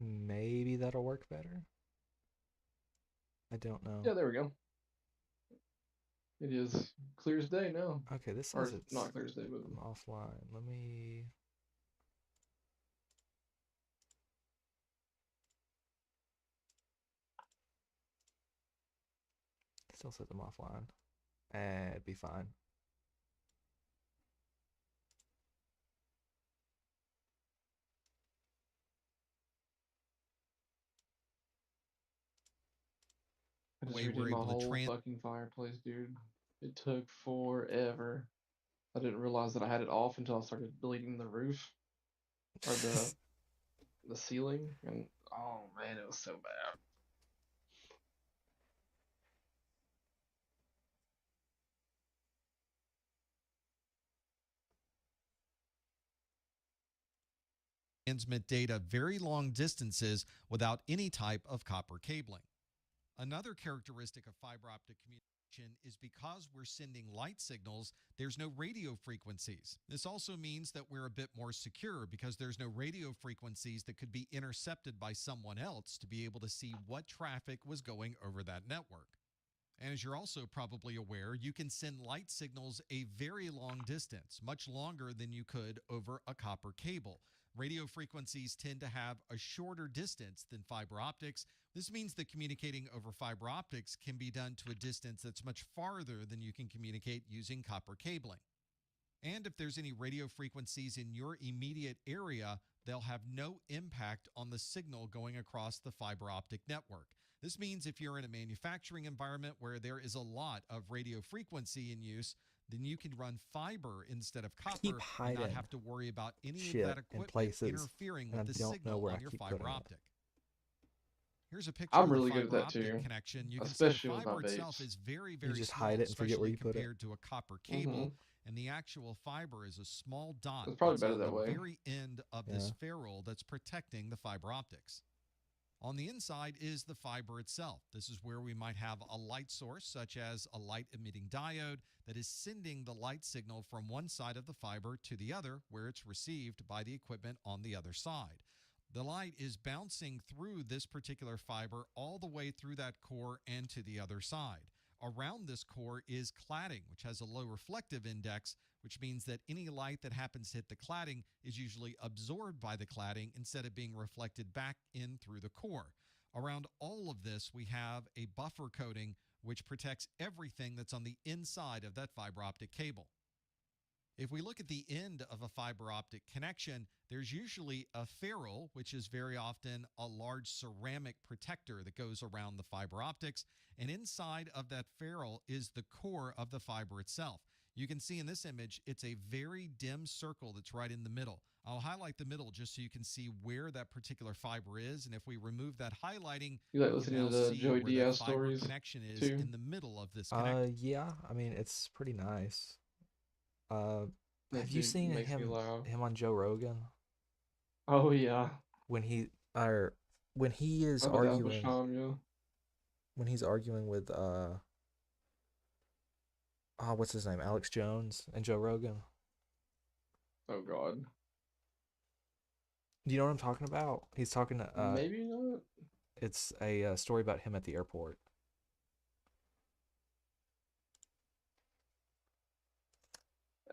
Maybe that'll work better. I don't know. Yeah, there we go. It is clear as day now. Okay, this Or says it's not clear as day, but I'm offline. Let me. Still says I'm offline. It'd be fine. I just Way we're redid my able to whole fucking fireplace, dude. It took forever. I didn't realize that I had it off until I started bleeding the roof or the ceiling, and oh man, it was so bad. transmit data very long distances without any type of copper cabling. Another characteristic of fiber optic communication is because we're sending light signals, there's no radio frequencies. This also means that we're a bit more secure because there's no radio frequencies that could be intercepted by someone else to be able to see what traffic was going over that network. And as you're also probably aware, you can send light signals a very long distance, much longer than you could over a copper cable. Radio frequencies tend to have a shorter distance than fiber optics. This means that communicating over fiber optics can be done to a distance that's much farther than you can communicate using copper cabling. And if there's any radio frequencies in your immediate area, they'll have no impact on the signal going across the fiber optic network. This means if you're in a manufacturing environment where there is a lot of radio frequency in use, then you can run fiber instead of Keep copper and not hiding have to worry about any of shit that in equipment places, interfering and I with the don't know signal where I on your keep fiber putting it. optic. Here's a picture I'm of the really good at fiber that optic too, connection. You can see the especially with my fiber itself vapes. is very, You very just hide small, it and forget where especially you put it. compared to a copper Mm-hmm. cable. And the actual fiber is a small dot It's probably that's better on the that way. very end of Yeah. this ferrule that's protecting the fiber optics. On the inside is the fiber itself. This is where we might have a light source, such as a light emitting diode, that is sending the light signal from one side of the fiber to the other, where it's received by the equipment on the other side. The light is bouncing through this particular fiber all the way through that core and to the other side. Around this core is cladding, which has a low reflective index, which means that any light that happens to hit the cladding is usually absorbed by the cladding instead of being reflected back in through the core. Around all of this, we have a buffer coating which protects everything that's on the inside of that fiber optic cable. If we look at the end of a fiber optic connection, there's usually a ferrule, which is very often a large ceramic protector that goes around the fiber optics. And inside of that ferrule is the core of the fiber itself. You can see in this image, it's a very dim circle that's right in the middle. I'll highlight the middle just so you can see where that particular fiber is. And if we remove that highlighting, You like we can listening now to the see Joey where that Diaz fiber stories connection is too? in the middle of this connection. Yeah. I mean, it's pretty nice. Uh, have That you dude seen makes me laugh. him on Joe Rogan Oh yeah. when he or when he is About that much arguing time, yeah. when he's arguing with what's his name, Alex Jones and Joe Rogan? Oh god. Do you know what I'm talking about? He's talking to Maybe not. it's a story about him at the airport.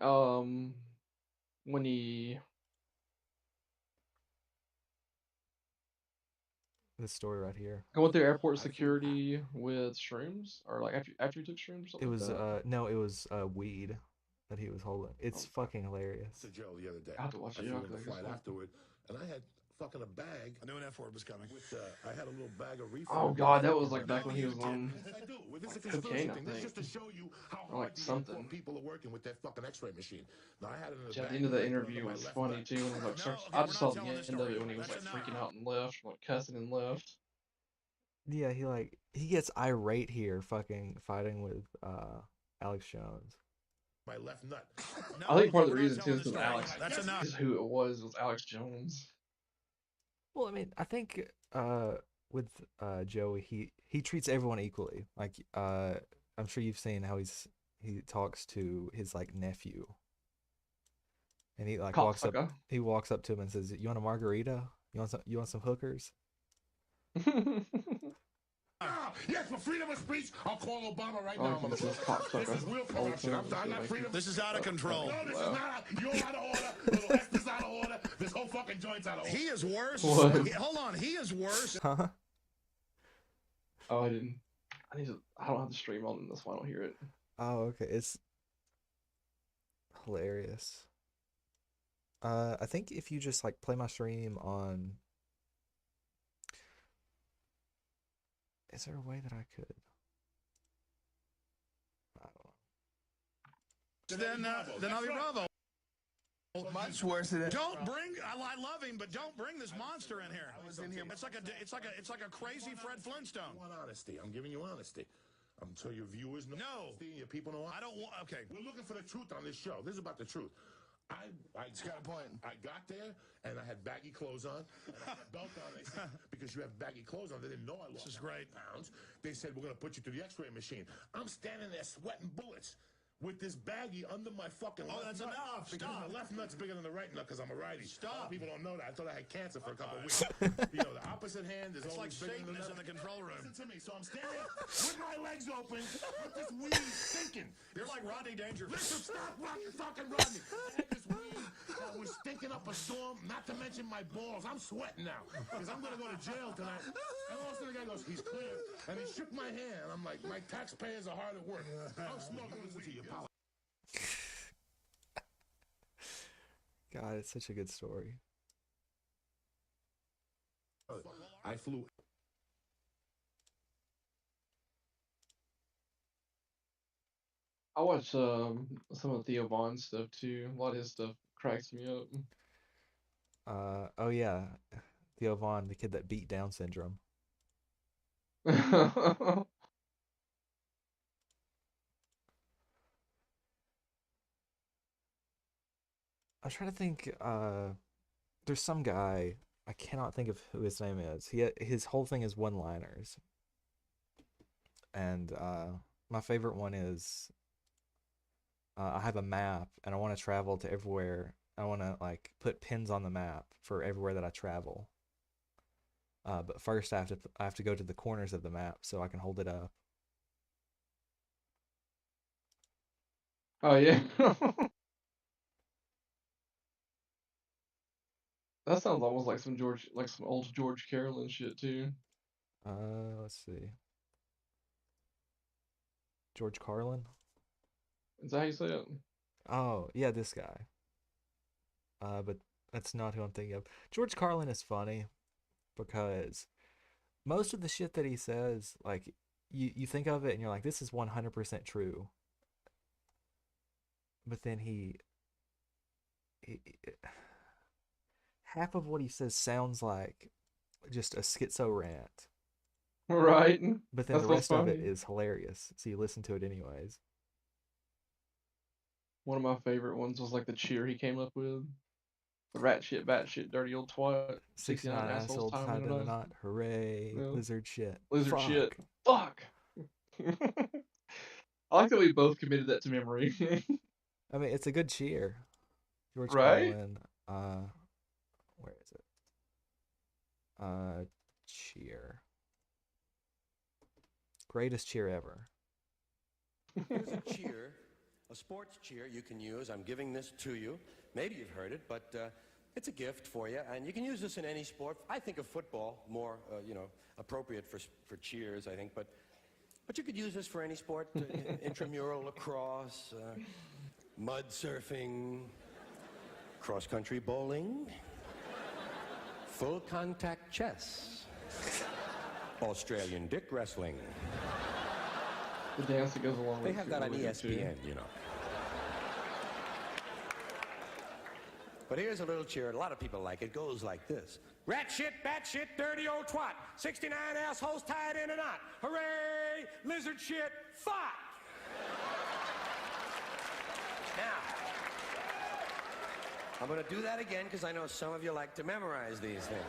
Um, when he This story right here. I went through airport security with shrooms, or like after he took shrooms or It something like was that. no, it was weed that he was holding. It's Oh, fucking hilarious. To Joe the other day. I have to watch I it. flew Yeah, on the 'cause I flight guess afterward, and I had fucking a bag. I knew an F word was coming. With I had a little bag of reefer. Oh with god, that was fucking like back hell when he you was kidding on me? Yes, I do. Well, this is a cocaine, conspiracy I thing. This is think, just to show you how or like hard these something. important people are working with that fucking X-ray machine. Now I had it in a Yeah, the bag end of that the I put under interview my was left funny butt. too, when he like No, starts. okay, I we're just not saw the telling this end of story. it when he was That's like enough. freaking out and left, like cussing and left. Yeah, he gets irate here, fucking fighting with Alex Jones. My left nut. No, I think part okay, of the we're not reason too telling is this because story. Alex That's enough. is who it was Alex Jones. Well, I mean, I think with Joey, he treats everyone equally. Like I'm sure you've seen how he talks to his like nephew, and he like Cocksucker. he walks up to him and says, "You want a margarita? You want some hookers?" Yes, for freedom of speech, I'll call Obama right I now. like that this is This is real cocksucker all the corruption. time. I'm not freedom. This is out of control. No, this is not. You're out of order. Little Esther's out of order. This whole fucking joint's out of order. He is worse. What? Hold on, he is worse. Huh? Oh, I didn't. I don't have the stream on, that's why I don't hear it. Oh, okay. It's hilarious. I think if you just like play my stream on, is there a way that I could? I don't know. Then I'll be Bravo. Much worse than Don't bring. I love him, but don't bring this monster in here. It's like a crazy Fred Flintstone. I want honesty. I'm giving you honesty. I'm so your viewers know. No. Honesty, your people know. I don't want. Okay. We're looking for the truth on this show. This is about the truth. It's got a point. I got there and I had baggy clothes on. And I had a belt on. They said, because you have baggy clothes on, they didn't know I lost. This is great. Pounds. They said we're gonna put you through the X-ray machine. I'm standing there sweating bullets with this baggie under my fucking. Oh, left that's nut. enough. Because Stop. my left nut's bigger than the right nut because I'm a righty. Stop. People don't know that. I thought I had cancer for a couple of weeks. You know, the opposite hand is It's like always bigger Satan than is the in the control room. Listen to me. So I'm standing with my legs open with this weed stinking. You're like Rodney Dangerfield. Listen, stop fucking Rodney. I had this weed that was stinking up a storm, not to mention my balls. I'm sweating now because I'm going to go to jail tonight. And all of a sudden the guy goes, he's clear. And he shook my hand. I'm like, my taxpayers are hard at work. I'm smoking. Listen to you, pal. God, it's such a good story. I flew. I watch some of Theo Von's stuff too. A lot of his stuff cracks me up. Oh yeah, Theo Von, the kid that beat Down syndrome. I'm trying to think. There's some guy, I cannot think of who his name is. His whole thing is one-liners, and my favorite one is, I have a map and I want to travel to everywhere. I want to like put pins on the map for everywhere that I travel. But first I have to go to the corners of the map so I can hold it up. Oh yeah. That sounds almost like some old George Carlin shit too. Let's see. George Carlin? Is that how you say it? Oh, yeah, this guy. But that's not who I'm thinking of. George Carlin is funny because most of the shit that he says, like, you think of it and you're like, this is 100% true. But then he half of what he says sounds like just a schizo rant. Right. But then That's the what's rest of it funny. is hilarious. So you listen to it anyways. One of my favorite ones was like the cheer he came up with. The rat shit, bat shit, dirty old twat. 69 assholes tied in a knot. Hooray. Yeah. Lizard shit. Lizard Fuck. shit. Fuck. I like that we both committed that to memory. I mean, it's a good cheer. George Right? Carlin. Where is it? Cheer. Greatest cheer ever. Here's a cheer, a sports cheer you can use. I'm giving this to you. Maybe you've heard it, but it's a gift for you, and you can use this in any sport. I think of football more, appropriate for cheers, I think, but you could use this for any sport. Intramural lacrosse, mud surfing, cross-country bowling, full contact chess, Australian dick wrestling. The dance that goes along with They it. have that on really good, too. ESPN, you know. But here's a little cheer. A lot of people like it. It goes like this. Rat shit, bat shit, dirty old twat. 69 assholes tied in a knot. Hooray! Lizard shit, fuck! Now, I'm going to do that again because I know some of you like to memorize these things.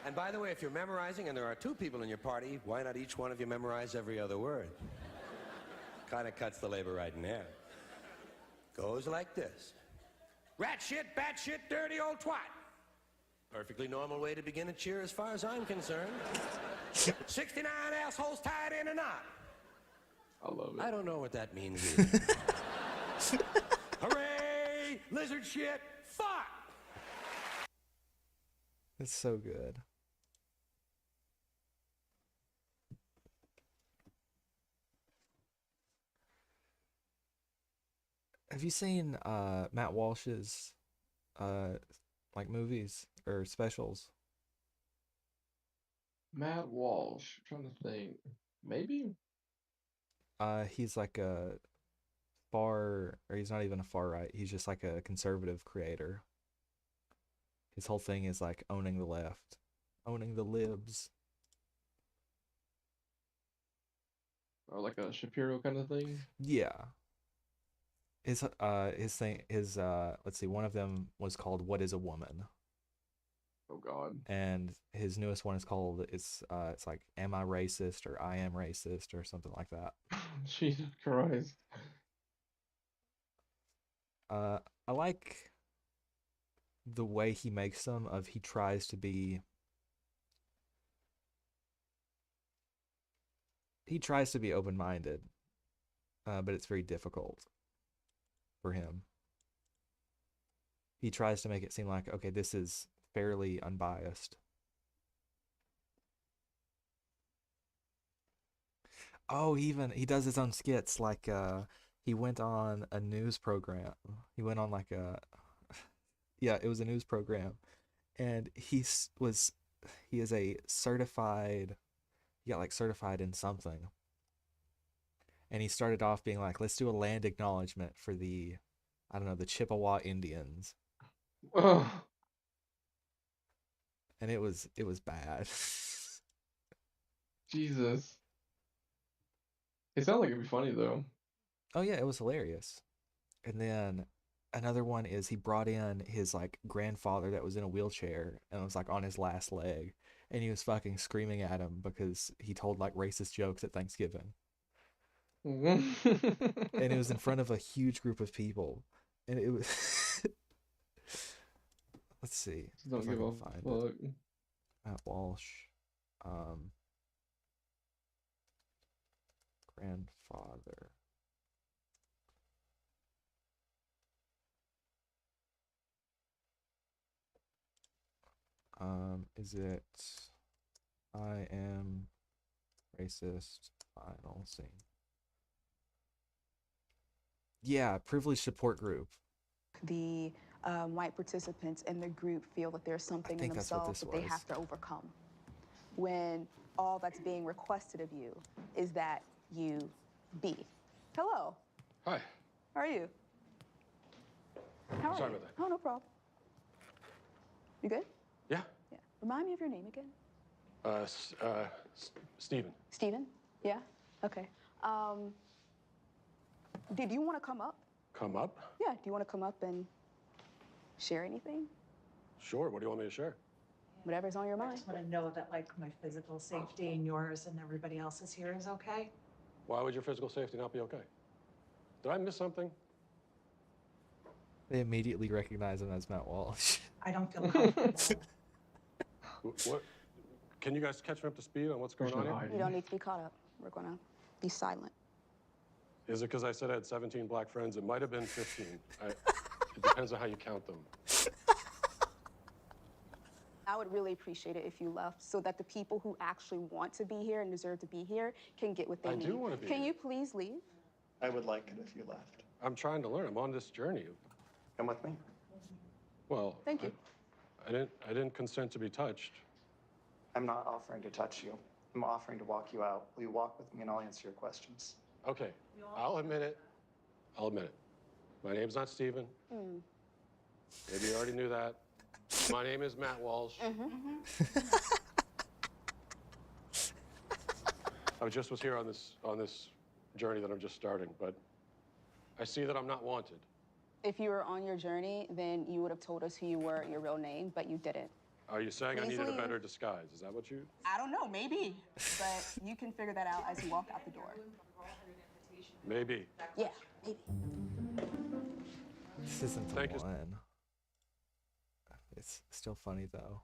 And by the way, if you're memorizing and there are 2 people in your party, why not each one of you memorize every other word? Kind of cuts the labor right in half. Goes like this. Rat shit, bat shit, dirty old twat. Perfectly normal way to begin a cheer as far as I'm concerned. 69 assholes tied in a knot. I love it. I don't know what that means either. Hooray! Lizard shit! Fuck! It's so good. Have you seen Matt Walsh's like movies or specials? Matt Walsh. I'm trying to think. Maybe. He's like a far, or he's not even a far right. He's just like a conservative creator. His whole thing is like owning the left, owning the libs. Or like a Shapiro kind of thing. Yeah. His thing, let's see, one of them was called "What Is a Woman," Oh God. and his newest one is called it's like "Am I Racist?" or "I Am Racist" or something like that. Jesus Christ. I like the way he makes them. He tries to be open-minded, but it's very difficult for him. He tries to make it seem like, okay, this is fairly unbiased. Oh, he does his own skits. Like he went on a news program. He went on like a yeah, it was a news program, and he is a certified. He got like certified in something, and he started off being like, let's do a land acknowledgement for the, I don't know, the Chippewa Indians. Ugh. And it was bad. Jesus. It sounds like it'd be funny though. Oh yeah, it was hilarious. And then another one is he brought in his like grandfather that was in a wheelchair and was like on his last leg, and he was fucking screaming at him because he told like racist jokes at Thanksgiving. And it was in front of a huge group of people, and it was let's see Don't if I give can a find fuck. it. Matt Walsh, grandfather. Is it I Am Racist final scene? Yeah, privileged support group. The white participants in the group feel that there's something in think that's what themselves this that they was. have to overcome. When all that's being requested of you is that you be. Hello. Hi. How are you? How are Sorry you? about that. Oh, no problem. You good? Yeah. Yeah. Remind me of your name again. Steven. Steven? Yeah? Okay. Did you want to come up? Come up? Yeah, do you want to come up and share anything? Sure. What do you want me to share? Whatever's on your I mind. just want to know that, like, my physical safety and yours and everybody else's here is okay. Why would your physical safety not be okay? Did I miss something? They immediately recognize him as Matt Walsh. I don't feel comfortable. What? Can you guys catch me up to speed on what's going There's on no here? hiding. You don't need to be caught up. We're going to be silent. Is it because I said I had 17 black friends? It might have been 15. It depends on how you count them. I would really appreciate it if you left so that the people who actually want to be here and deserve to be here can get what they I need. do want to be Can here. you please leave? I would like it if you left. I'm trying to learn. I'm on this journey. Come with me. Well, Thank you. I didn't consent to be touched. I'm not offering to touch you. I'm offering to walk you out. Will you walk with me and I'll answer your questions? Okay, I'll admit it. I'll admit it. My name's not Steven. Maybe you already knew that. My name is Matt Walsh. I just was here on this journey that I'm just starting, but I see that I'm not wanted. If you were on your journey, then you would have told us who you were, your real name, but you didn't. Are you saying I Please needed a leave. better disguise? Is that what you? I don't know, maybe. But you can figure that out as you walk out the door. Maybe. Yeah, maybe. This isn't the Thank you. one. I It's still funny though.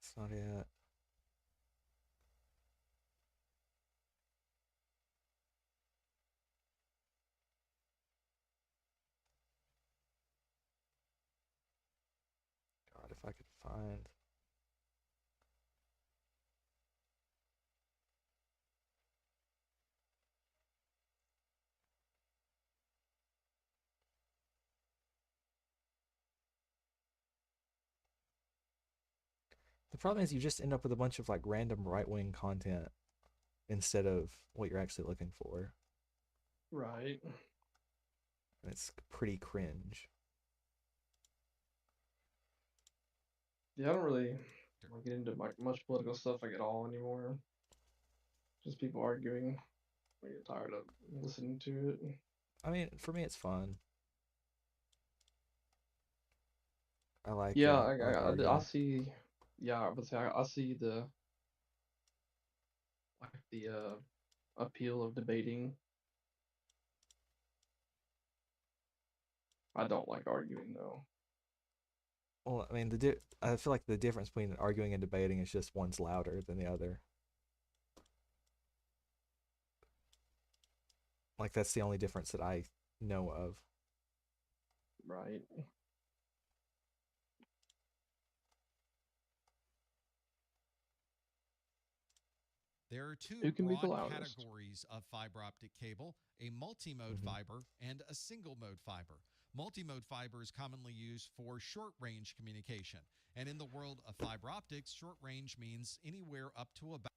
That's not it. God, if I could find. The problem is you just end up with a bunch of like random right wing content instead of what you're actually looking for. Right. And it's pretty cringe. Yeah, I don't really get into much political stuff like at all anymore. Just people arguing. I get tired of listening to it. I mean, for me, it's fun. I like Yeah, I like I arguing. see. Yeah, I would say I see the appeal of debating. I don't like arguing though. Well, I mean, I feel like the difference between arguing and debating is just one's louder than the other. Like that's the only difference that I know of. Right. There are two Who can be the broad loudest? categories of fiber optic cable, a multi-mode fiber and a single-mode fiber. Multi-mode fiber is commonly used for short-range communication. And in the world of fiber optics, short range means anywhere up to about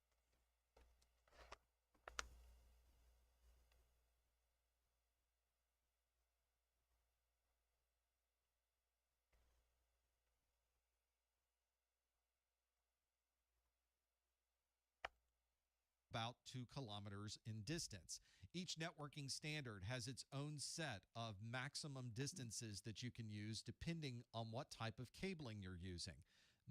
2 kilometers in distance. Each networking standard has its own set of maximum distances that you can use depending on what type of cabling you're using.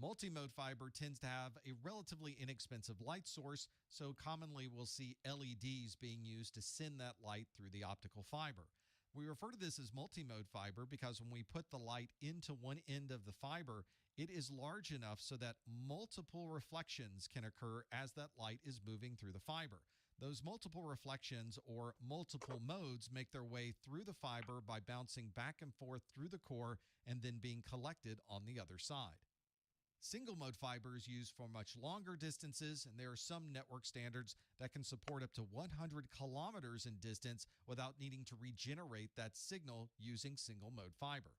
Multimode fiber tends to have a relatively inexpensive light source, so commonly we'll see LEDs being used to send that light through the optical fiber. We refer to this as multimode fiber because when we put the light into one end of the fiber, it is large enough so that multiple reflections can occur as that light is moving through the fiber. Those multiple reflections or multiple modes make their way through the fiber by bouncing back and forth through the core and then being collected on the other side. Single mode fiber is used for much longer distances, and there are some network standards that can support up to 100 kilometers in distance without needing to regenerate that signal using single mode fiber.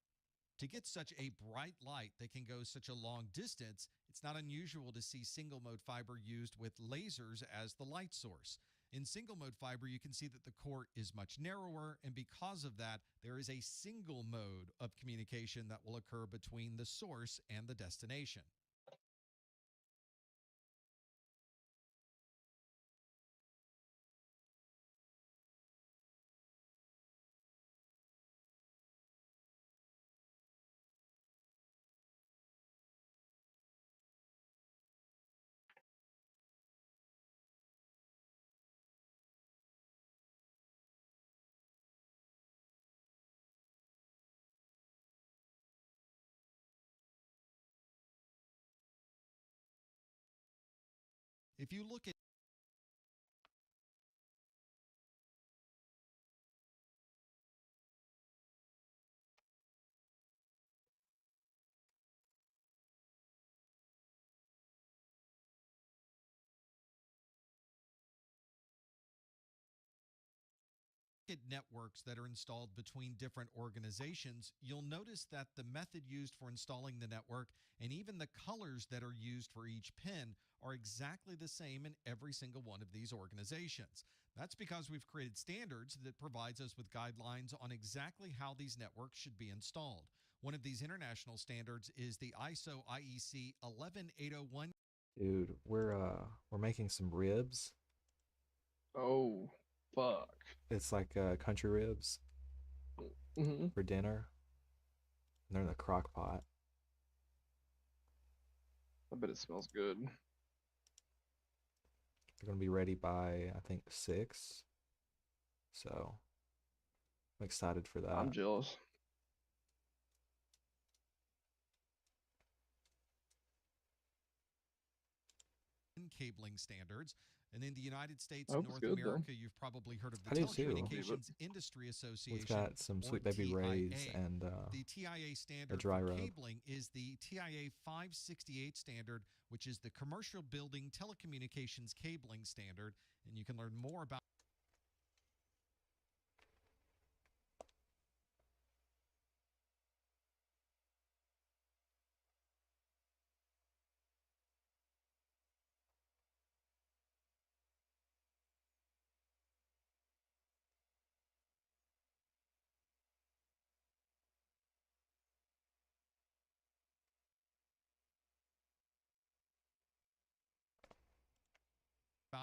To get such a bright light that can go such a long distance, it's not unusual to see single mode fiber used with lasers as the light source. In single mode fiber, you can see that the core is much narrower, and because of that, there is a single mode of communication that will occur between the source and the destination. If you look at networks that are installed between different organizations, you'll notice that the method used for installing the network and even the colors that are used for each pin are exactly the same in every single one of these organizations. That's because we've created standards that provides us with guidelines on exactly how these networks should be installed. One of these international standards is the ISO IEC 11801. Dude, we're making some ribs. Oh, fuck. It's like country ribs for dinner. And they're in the crock pot. I bet it smells good. They're gonna be ready by I think 6. So I'm excited for that. I'm jealous. Cabling standards. And in the United States I and hope it's North good, though. America, you've probably heard of the I do too. Telecommunications Industry Association. We've got some or Sweet Baby Rays TIA. and The TIA a standard dry for rub. cabling is the TIA 568 standard, which is the Commercial Building Telecommunications Cabling Standard. And you can learn more about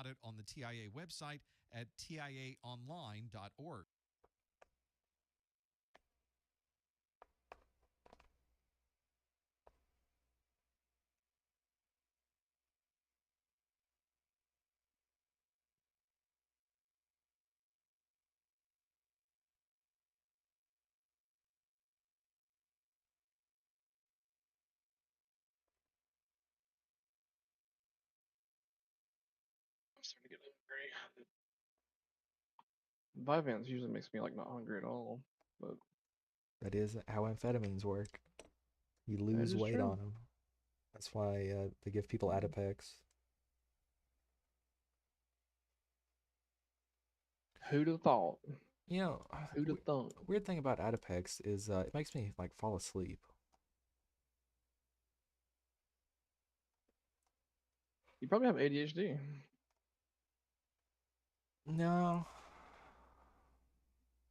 it on the TIA website at tiaonline.org. I'm starting to get hungry. Vyvanse usually makes me like not hungry at all, but That is how amphetamines work. You that lose is weight true. on them. That's why they give people Adipex. Who'd have thought? You know, Who'd have thought? weird thing about Adipex is it makes me like fall asleep. You probably have ADHD. No,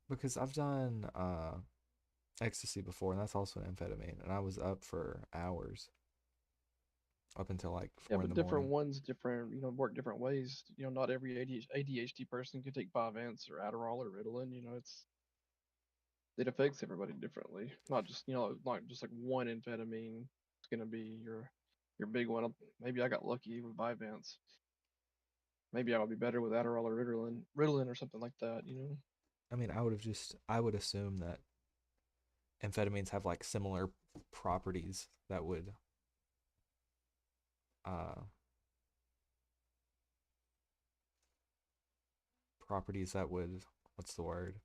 because I've done ecstasy before, and that's also an amphetamine, and I was up for hours, up until like Yeah, 4 in but the different morning. ones, work different ways. Not every ADHD person can take Vyvanse or Adderall or Ritalin. It affects everybody differently. Not just not just like one amphetamine is gonna be your big one. Maybe I got lucky with Vyvanse. Maybe I would be better with Adderall or Ritalin or something like that. I mean, I would assume that amphetamines have like similar properties that would uh what's the word,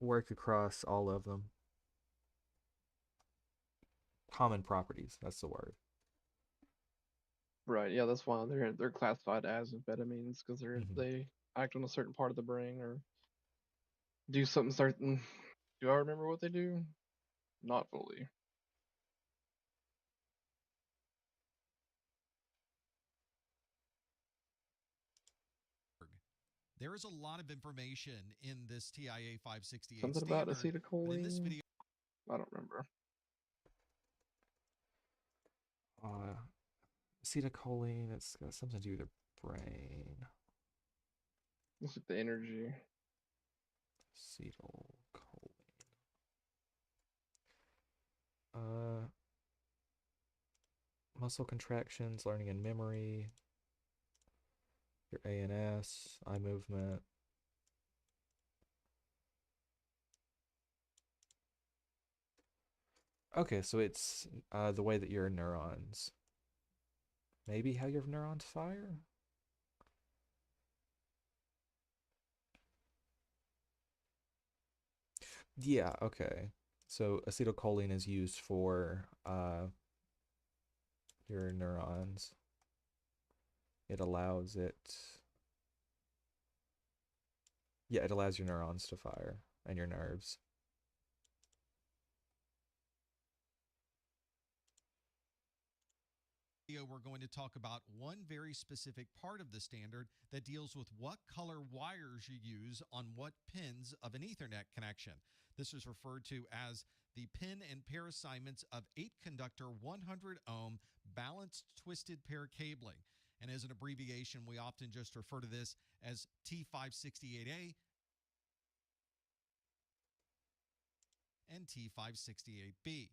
work across all of them. Common properties, that's the word. Right. Yeah, that's why they're classified as amphetamines because Mhm. they act on a certain part of the brain or do something certain. Do I remember what they do? Not fully. There is a lot of information in this TIA 568 Something about standard, but in this acetylcholine. video, I don't remember. Uh, acetylcholine, it's got something to do with your brain. It's like the energy. Acetylcholine. Muscle contractions, learning and memory, your ANS, eye movement. Okay, so it's the way that your neurons, maybe how your neurons fire? Yeah, okay. So acetylcholine is used for your neurons. It allows it allows your neurons to fire and your nerves. we're going to talk about one very specific part of the standard that deals with what color wires you use on what pins of an Ethernet connection. This is referred to as the pin and pair assignments of 8-conductor 100 ohm balanced twisted pair cabling. And as an abbreviation, we often just refer to this as T568A and T568B.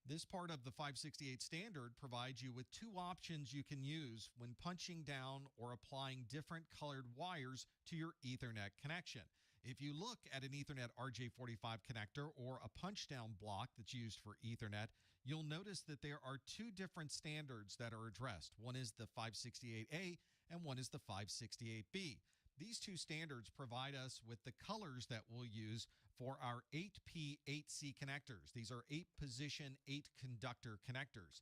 This part of the 568 standard provides you with two options you can use when punching down or applying different colored wires to your Ethernet connection. If you look at an Ethernet RJ45 connector or a punch down block that's used for Ethernet, you'll notice that there are two different standards that are addressed. One is the 568A and one is the 568B. These two standards provide us with the colors that we'll use for our 8P 8C connectors. These are 8-position, 8-conductor connectors.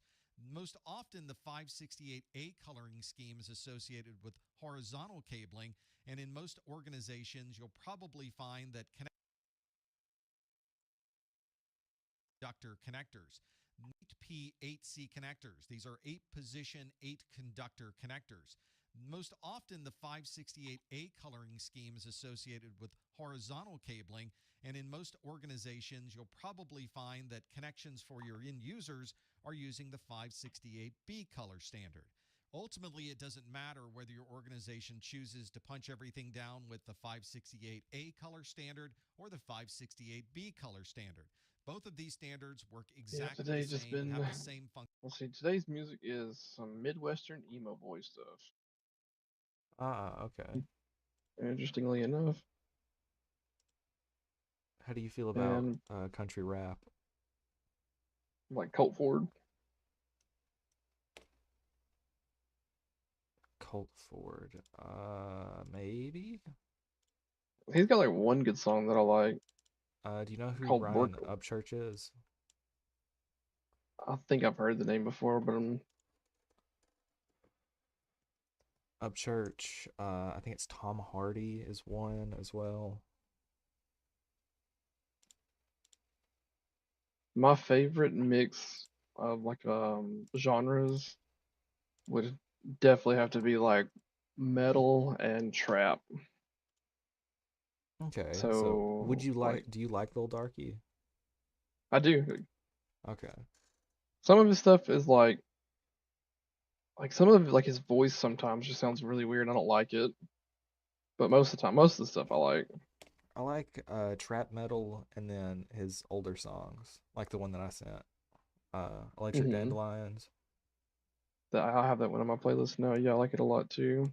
Most often, the 568A coloring scheme is associated with horizontal cabling, and in most organizations, you'll probably find that conductor connectors. 8P 8C connectors. These are 8-position, 8-conductor connectors. Most often, the 568A coloring scheme is associated with horizontal cabling, and in most organizations, you'll probably find that connections for your end users are using the 568B color standard. Ultimately, it doesn't matter whether your organization chooses to punch everything down with the 568A color standard or the 568B color standard. Both of these standards work exactly the same and have the same function. Let's see, today's music is some Midwestern emo boy stuff. Okay. Interestingly enough. How do you feel about country rap? Like Colt Ford. Colt Ford. Maybe? He's got like one good song that I like. Do you know who called Ryan Upchurch is? I think I've heard the name before, but Upchurch. I think it's Tom Hardy is one as well. My favorite mix of like genres would definitely have to be like metal and trap. Okay. So would you do you like Lil Darky? I do. Okay. Some of his stuff is like some of like his voice sometimes just sounds really weird. I don't like it. But most of the time, most of the stuff I like. I like trap metal and then his older songs, like the one that I sent. Electric Dandelions. I have that one on my playlist now. Yeah, I like it a lot too.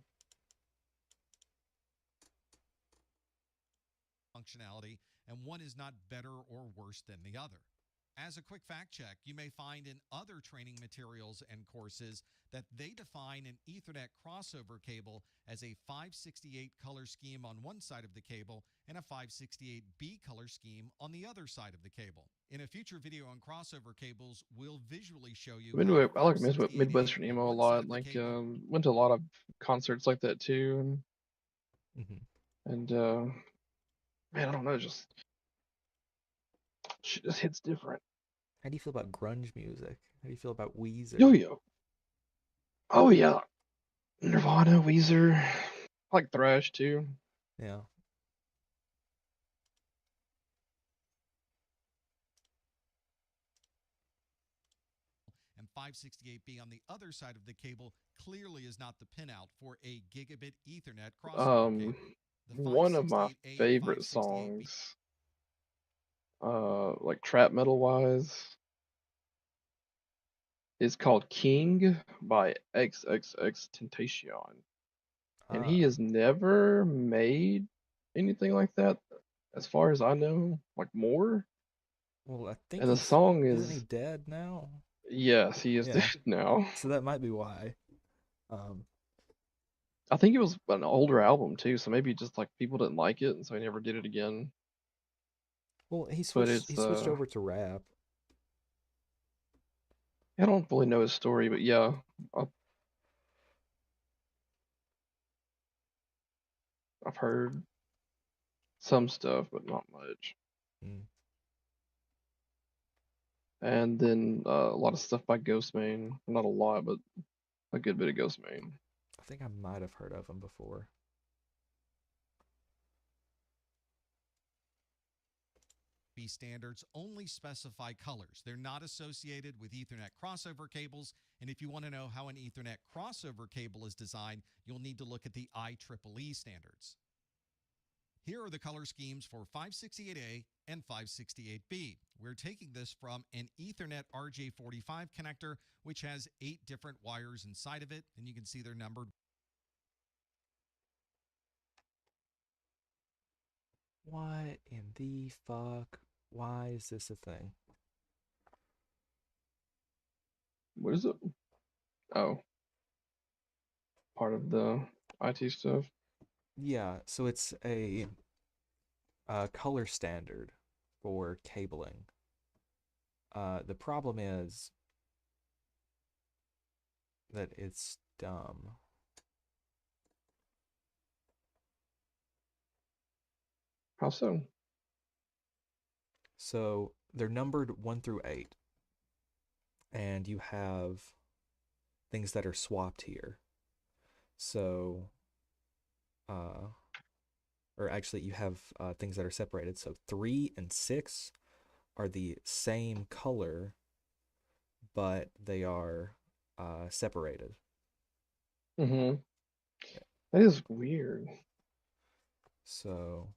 Functionality, and one is not better or worse than the other. As a quick fact check, you may find in other training materials and courses that they define an Ethernet crossover cable as a 568 color scheme on one side of the cable and a 568B color scheme on the other side of the cable. In a future video on crossover cables, we'll visually show you I like Midwestern emo a lot. Like went to a lot of concerts like that too, and man, I don't know, just shit just hits different. How do you feel about grunge music? How do you feel about Weezer? Oh yeah, Nirvana, Weezer, I like thrash too. Yeah. And 568B on the other side of the cable clearly is not the pinout for a gigabit Ethernet crossover cable. One of my favorite songs, like trap metal wise, is called King by XXXTentacion. And he has never made anything like that, as far as I know, like more. Well, I think and the song isn't he dead now? Yes, he is dead now. So that might be why. I think it was an older album too, so maybe just like people didn't like it, and so he never did it again. Well, he switched over to rap. I don't really know his story, but yeah, I've heard some stuff, but not much. And then a lot of stuff by Ghostmane. Not a lot, but a good bit of Ghostmane. I think I might have heard of him before. Standards only specify colors. They're not associated with Ethernet crossover cables, and if you want to know how an Ethernet crossover cable is designed, you'll need to look at the IEEE standards. Here are the color schemes for 568A and 568B. We're taking this from an Ethernet RJ45 connector, which has 8 different wires inside of it, and you can see they're numbered. What in the fuck? Why is this a thing? What is it? Oh, part of the IT stuff. Yeah, so it's a color standard for cabling. The problem is that it's dumb. How so? So they're numbered 1 through 8, and you have things that are swapped here. So, or actually, you have things that are separated. So 3 and 6 are the same color, but they are separated. Mm-hmm. That is weird. So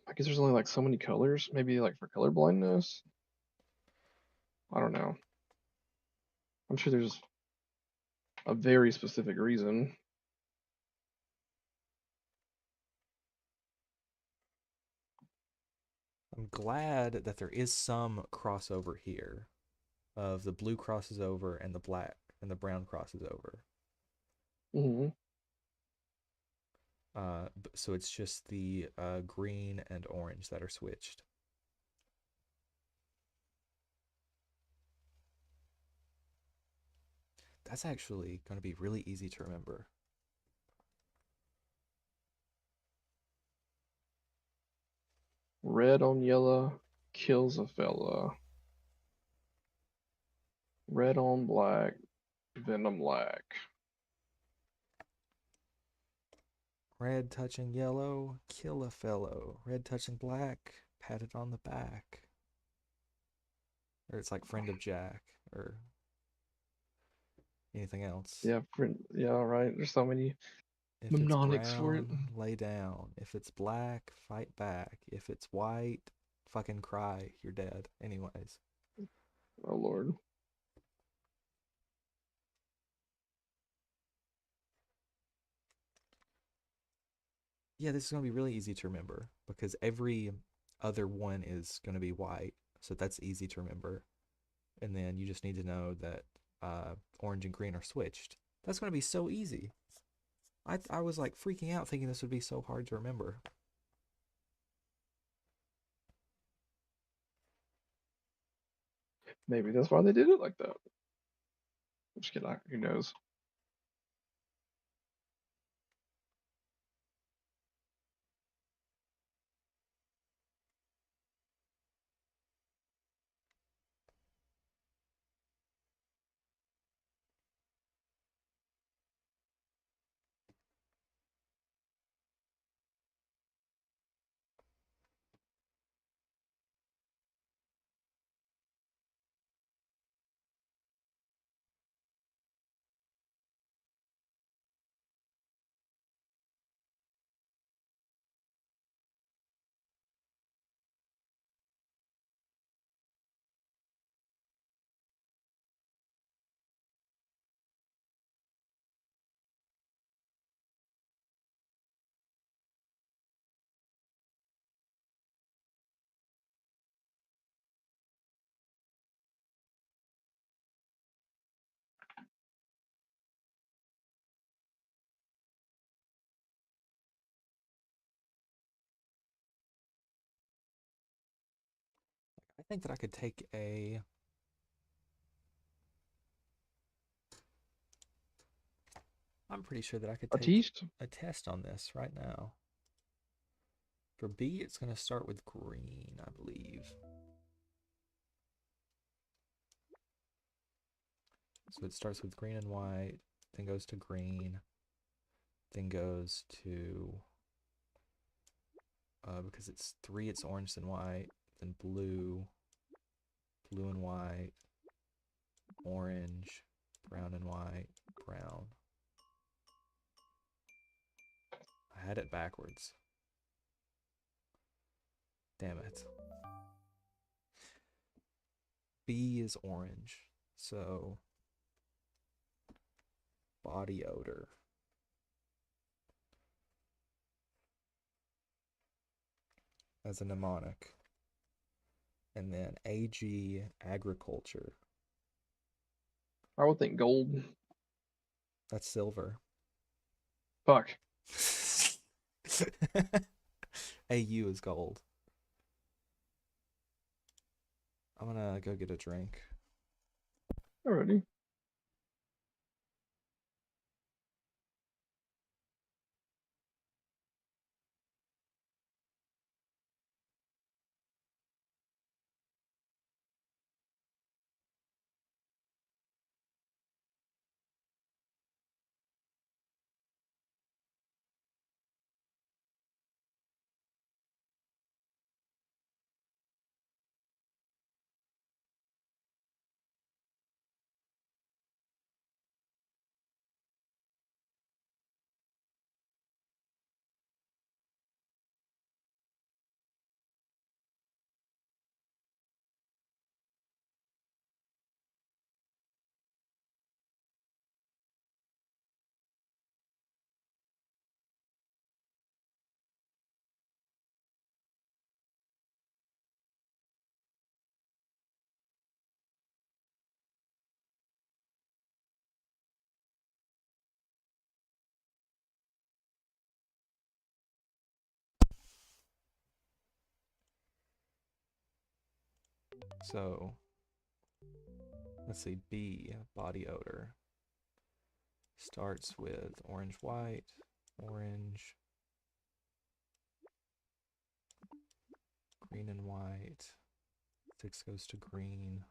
I guess there's only like so many colors. Maybe like for color blindness. I don't know. I'm sure there's a very specific reason. I'm glad that there is some crossover here of the blue crosses over and the black and the brown crosses over. Mm-hmm. So it's just the green and orange that are switched. That's actually going to be really easy to remember. Red on yellow kills a fella. Red on black, venom lack. Red touching yellow, kill a fellow. Red touching black, pat it on the back. Or it's like friend of Jack, or anything else. Yeah, yeah, right. There's so many If it's mnemonics for it. brown, lay down. If it's black, fight back. If it's white, fucking cry. You're dead. Anyways. Oh, Lord. Yeah, this is going to be really easy to remember because every other one is going to be white. So that's easy to remember. And then you just need to know that orange and green are switched. That's going to be so easy. I was like freaking out thinking this would be so hard to remember. Maybe that's why they did it like that. Just kidding. Who knows? I think that I could take a... I'm pretty sure that I could take a test on this right now. For B, it's going to start with green, I believe. So it starts with green and white, then goes to green, then goes to, because it's 3, it's orange then white, then blue, blue and white, orange, brown and white, brown. I had it backwards. Damn it. B is orange. So body odor. As a mnemonic. And then AG, agriculture. I would think gold. That's silver. Fuck. AU is gold. I'm gonna go get a drink. Alrighty. So let's see, B, body odor. Starts with orange, white, orange, green and white. 6 goes to green,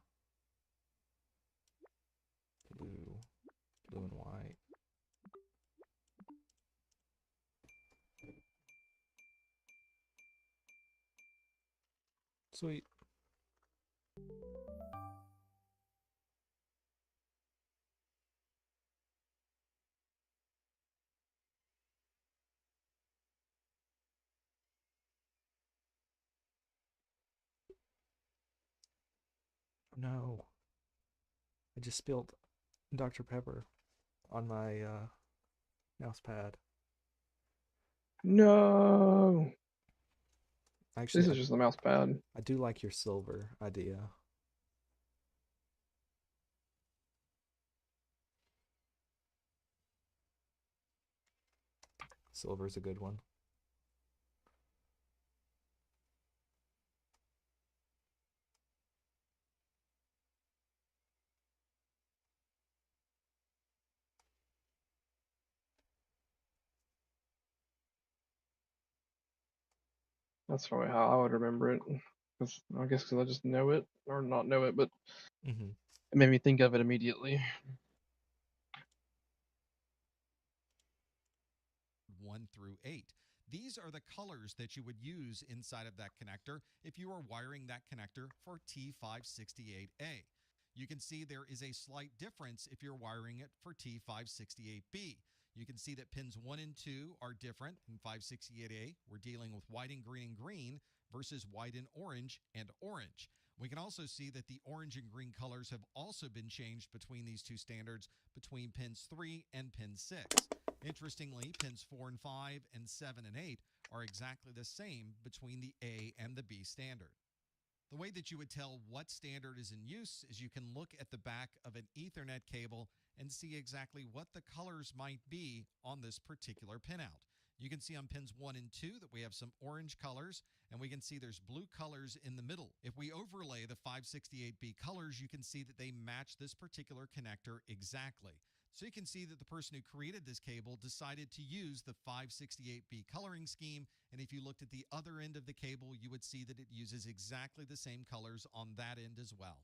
blue, blue and white. Sweet. No. I just spilled Dr. Pepper on my mouse pad. No. Actually, This is just the mouse pad. I do like your silver idea. Silver's a good one. That's probably how I would remember it. Cause I guess because I just know it, or not know it, but Mm-hmm. it made me think of it immediately. 1 through 8. These are the colors that you would use inside of that connector if you are wiring that connector for T568A. You can see there is a slight difference if you're wiring it for T568B. You can see that pins 1 and 2 are different. In 568A, we're dealing with white and green versus white and orange and orange. We can also see that the orange and green colors have also been changed between these two standards between pins 3 and pin 6. Interestingly, pins 4 and 5 and 7 and 8 are exactly the same between the A and the B standard. The way that you would tell what standard is in use is you can look at the back of an Ethernet cable and see exactly what the colors might be on this particular pinout. You can see on pins 1 and 2 that we have some orange colors, and we can see there's blue colors in the middle. If we overlay the 568B colors, you can see that they match this particular connector exactly. So you can see that the person who created this cable decided to use the 568B coloring scheme, and if you looked at the other end of the cable, you would see that it uses exactly the same colors on that end as well.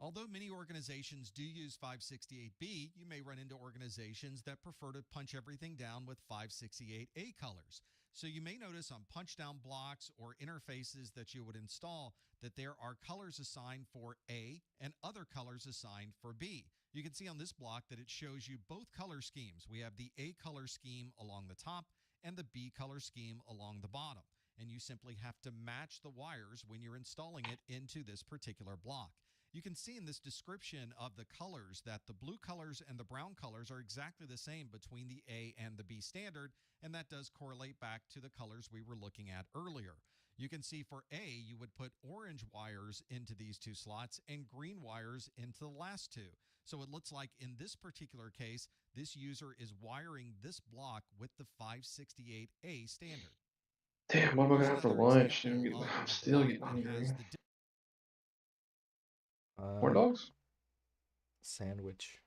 Although many organizations do use 568B, you may run into organizations that prefer to punch everything down with 568A colors. So you may notice on punch down blocks or interfaces that you would install that there are colors assigned for A and other colors assigned for B. You can see on this block that it shows you both color schemes. We have the A color scheme along the top, and the B color scheme along the bottom. And you simply have to match the wires when you're installing it into this particular block. You can see in this description of the colors that the blue colors and the brown colors are exactly the same between the A and the B standard, and that does correlate back to the colors we were looking at earlier. You can see for A, you would put orange wires into these two slots and green wires into the last two. So it looks like in this particular case, this user is wiring this block with the 568A standard. Damn, what am I gonna Here's have for another lunch? example Dude, of I'm a still block getting that hungry. has the Corn dogs? Sandwich.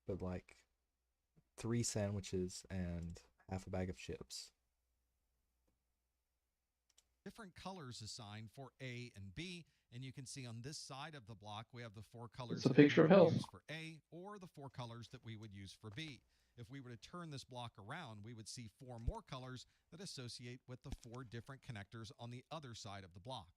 But like 3 sandwiches and half a bag of chips. different colors assigned for A and B, and you can see on this side of the block we have the 4 colors It's a that we picture of would health. use for A or the 4 colors that we would use for B. If we were to turn this block around, we would see 4 more colors that associate with the 4 different connectors on the other side of the block.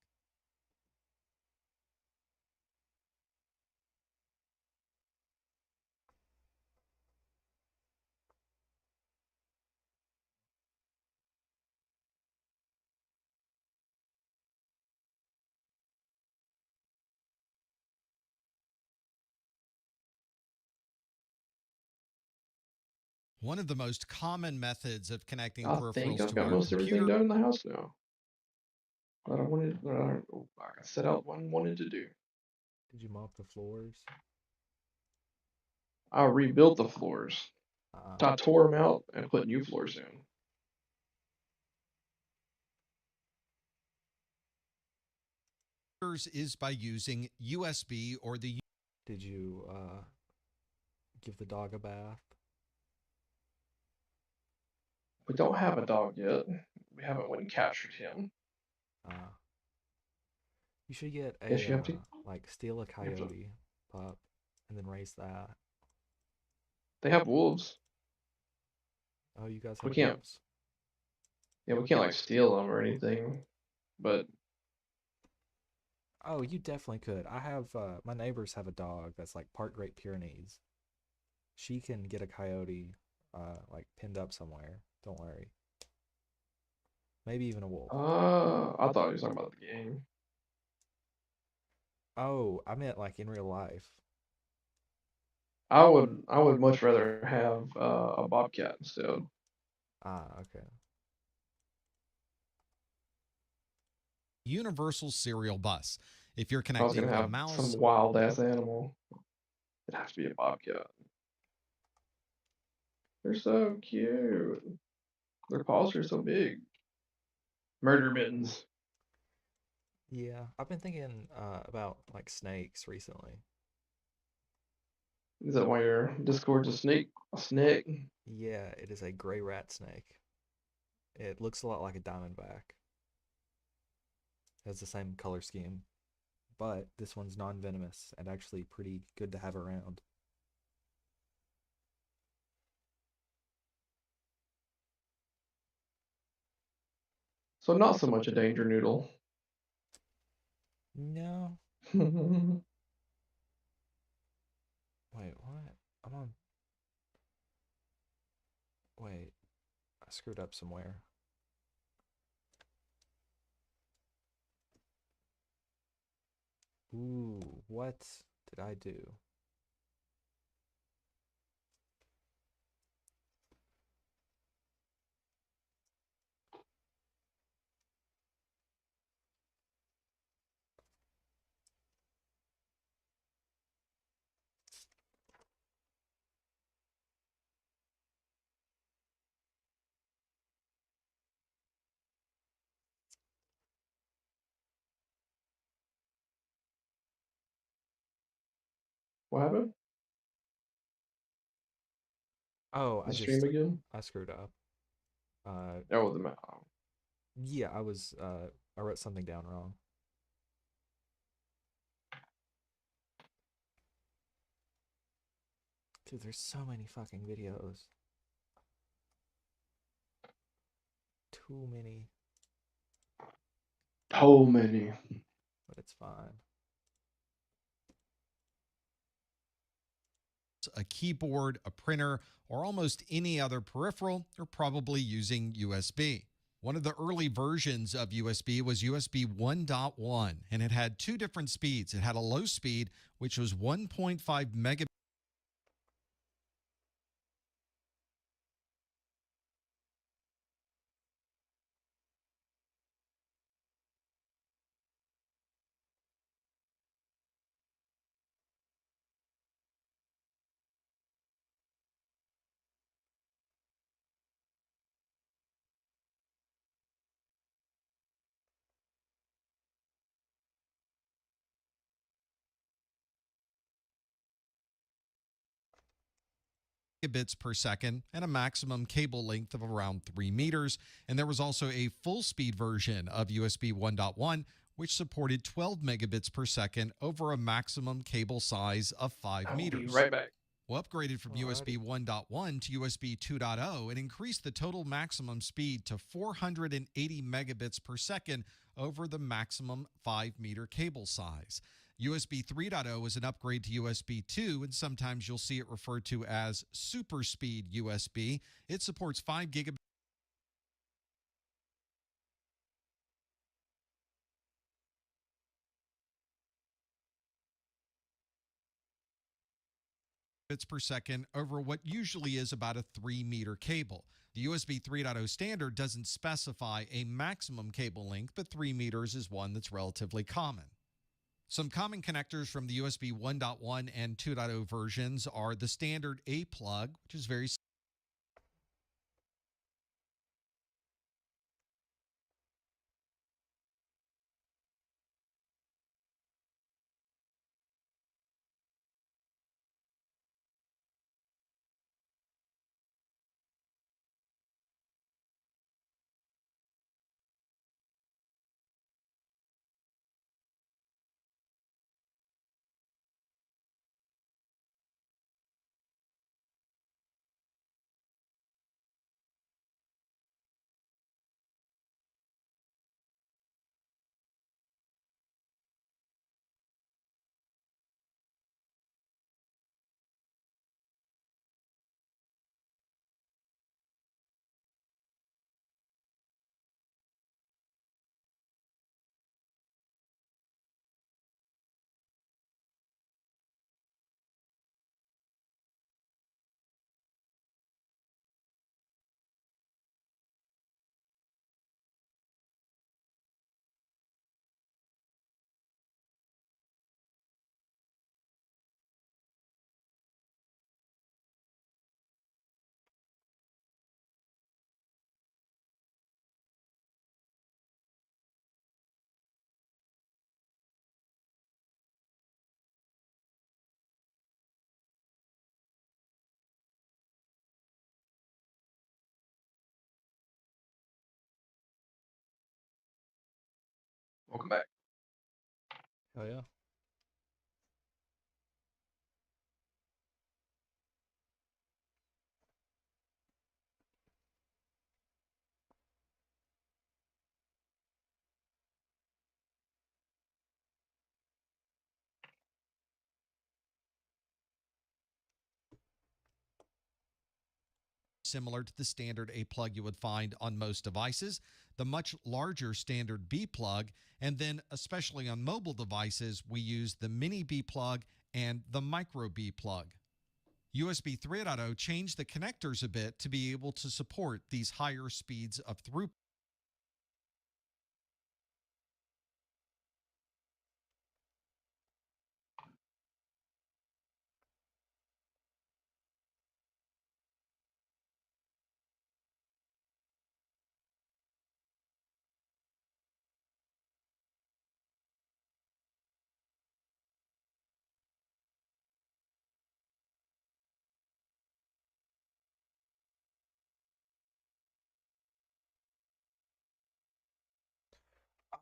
One of the most common methods of connecting I think peripherals I've to got our most everything computer done in the house now. That I set out what I wanted to do. Did you mop the floors? I rebuilt the floors. I tore them out and put new floors in. is by using USB or the. Did you give the dog a bath? We don't have a dog yet. We haven't went and captured him. You should get Yes, you a have to. like steal a coyote pup and then raise that. They have wolves. Oh, you guys We have can't. wolves? Yeah, we can't like steal them or anything. But Oh, you definitely could. I have my neighbors have a dog that's like part Great Pyrenees. She can get a coyote like pinned up somewhere. Don't worry. Maybe even a wolf. I thought you were talking about the game. Oh, I meant like in real life. I would much rather have a bobcat instead. Okay. Universal serial bus. If you're If I was connecting gonna a have mouse, some wild ass animal, it'd have to be a bobcat. They're so cute. Their paws are so big. Murder mittens. Yeah, I've been thinking about like snakes recently. Is that why your Discord's a snake? A snake? Yeah, it is a gray rat snake. It looks a lot like a diamondback. It has the same color scheme, but this one's non-venomous and actually pretty good to have around. So not so much a danger noodle. No. Wait, what? I'm on. Wait, I screwed up somewhere. Ooh, what did I do? What happened? Oh, The stream again? I screwed up. Oh, the map. Yeah, I wrote something down wrong. Dude, there's so many fucking videos. Too many. So many. But it's fine. a keyboard, a printer, or almost any other peripheral, you're probably using USB. One of the early versions of USB was USB 1.1, and it had two different speeds. It had a low speed, which was 1.5 megabits gigabits per second and a maximum cable length of around 3 meters. And there was also a full speed version of USB 1.1, which supported 12 megabits per second over a maximum cable size of 5 I'll meters. be right back. Well, upgraded from USB 1.1 to USB 2.0, it increased the total maximum speed to 480 megabits per second over the maximum 5-meter cable size. USB 3.0 is an upgrade to USB 2, and sometimes you'll see it referred to as super speed USB. It supports 5 gigabits per second over what usually is about a 3-meter cable. The USB 3.0 standard doesn't specify a maximum cable length, but 3 meters is one that's relatively common. Some common connectors from the USB 1.1 and 2.0 versions are the standard A plug, which is very Welcome back. Oh yeah. similar to the standard A plug you would find on most devices, the much larger standard B plug, and then especially on mobile devices, we use the mini B plug and the micro B plug. USB 3.0 changed the connectors a bit to be able to support these higher speeds of throughput.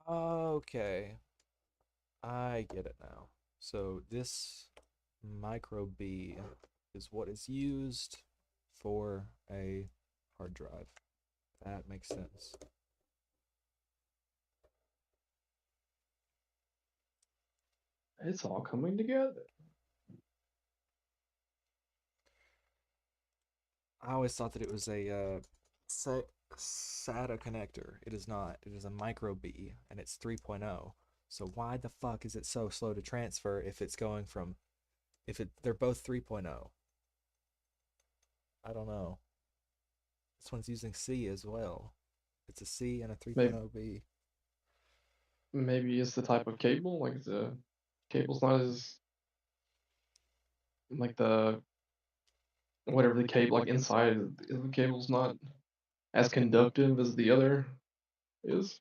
Okay. I get it now. So this micro B is what is used for a hard drive. That makes sense. It's all coming together. I always thought that it was a SATA connector. It is not. It is a micro B, and it's 3.0. So why the fuck is it so slow to transfer if it's going from they're both 3.0? I don't know. This one's using C as well. It's a C and a 3.0 B. Maybe it's the type of cable. Like the cable's not as like the whatever the cable like inside the cable's not as conductive as the other is.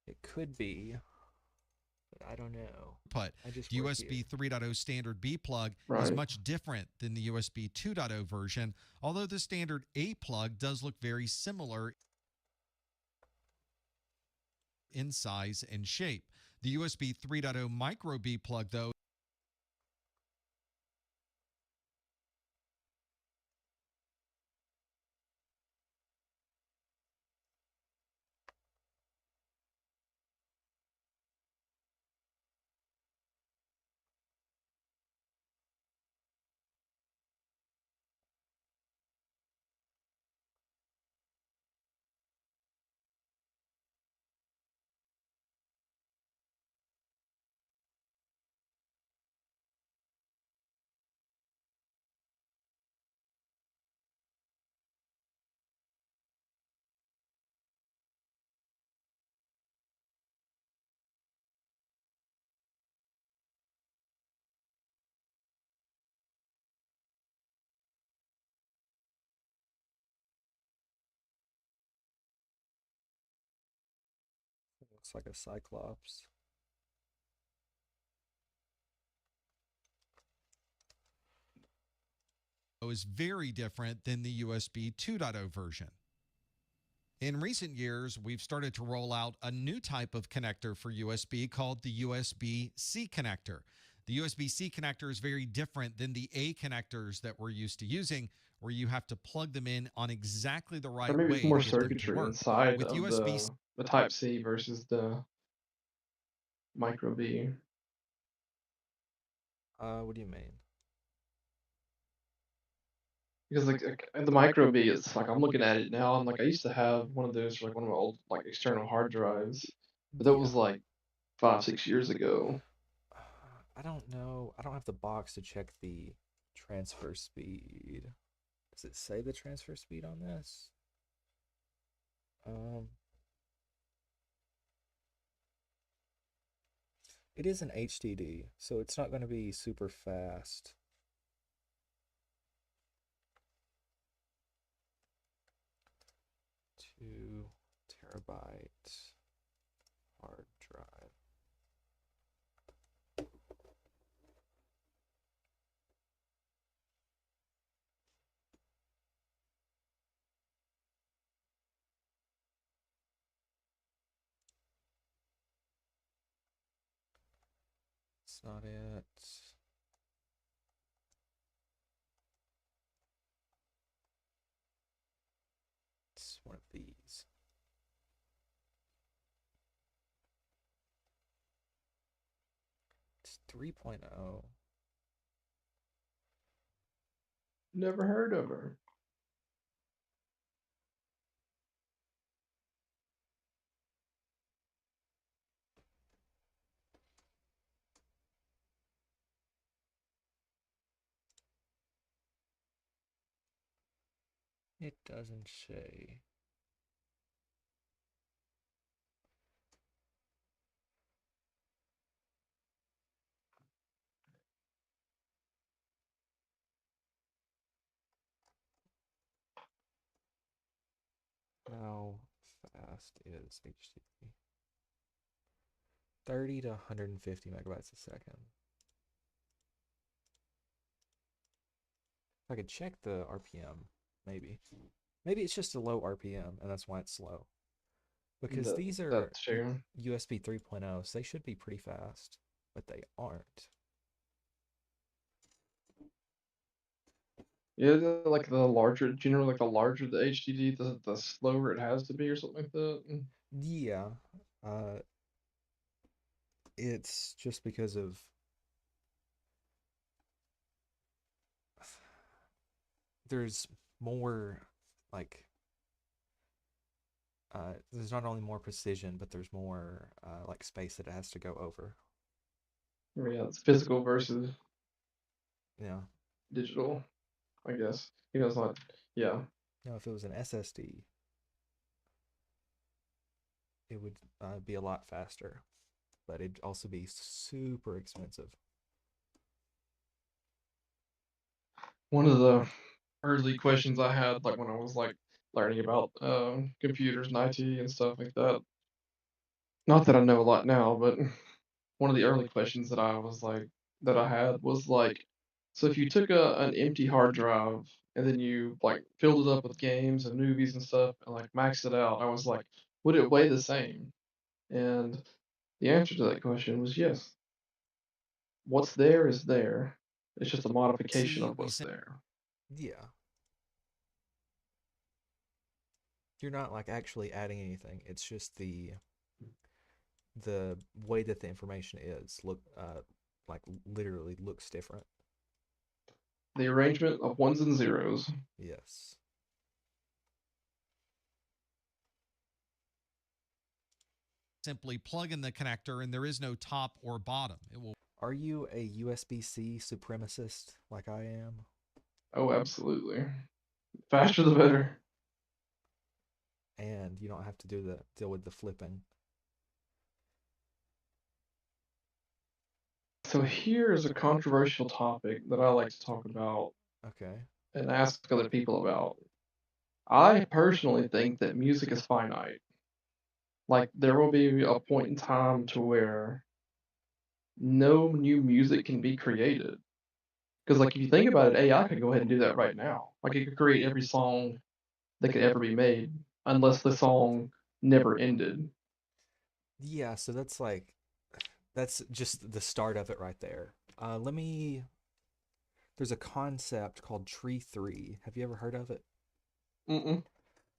It could be, but I don't know. But I just the work USB here. 3.0 standard B plug is Right. much different than the USB 2.0 version, although the standard A plug does look very similar in size and shape. The USB 3.0 micro B plug, though, Looks like a Cyclops. is very different than the USB 2.0 version. In recent years, we've started to roll out a new type of connector for USB called the USB-C connector. The USB-C connector is very different than the A connectors that we're used to using, where you have to plug them in on exactly the right Or maybe way it's more to get them to circuitry work. inside With of USB the Type C versus the micro B. What do you mean? Because like the micro B, it's like I'm looking at it now. I'm like I used to have one of those for like one of my old like external hard drives, but that was like 5-6 years ago. I don't know. I don't have the box to check the transfer speed. Does it say the transfer speed on this? It is an HDD, so it's not going to be super fast. 2 terabyte hard drive. It's not it. It's one of these. It's 3.0. Never heard of her. It doesn't say. How fast is HTTP? 30 to 150 megabytes a second. If I could check the RPM, maybe. Maybe it's just a low RPM, and that's why it's slow. Because these are That's true. USB 3.0, so they should be pretty fast, but they aren't. Yeah, like the larger, generally like the larger the HDD, the slower it has to be, or something like that. Yeah. It's just because of there's more like there's not only more precision, but there's more like space that it has to go over. Yeah, it's physical versus Yeah. digital, I guess. You know, it's not. Yeah. Now, if it was an SSD, it would be a lot faster, but it'd also be super expensive. One of the early questions I had, like when I was like learning about computers and IT and stuff like that. Not that I know a lot now, but one of the early questions that I was like that I had was like, so if you took an empty hard drive and then you like filled it up with games and movies and stuff and like maxed it out, I was like, would it weigh the same? And the answer to that question was yes. What's there is there. It's just a modification See, of we what's say there. Yeah. You're not like actually adding anything. It's just the way that the information is like literally looks different. The arrangement of ones and zeros. Yes. simply plug in the connector and there is no top or bottom. It will. Are you a USB-C supremacist like I am? Oh, absolutely. Faster the better. And you don't have to deal with the flipping. So here's a controversial topic that I like to talk about Okay. and ask other people about. I personally think that music is finite. Like there will be a point in time to where no new music can be created. Because like if you think about it, AI could go ahead and do that right now. Like it could create every song that could ever be made, unless the song never ended. Yeah, so that's just the start of it right there. There's a concept called Tree 3. Have you ever heard of it? Mm-mm.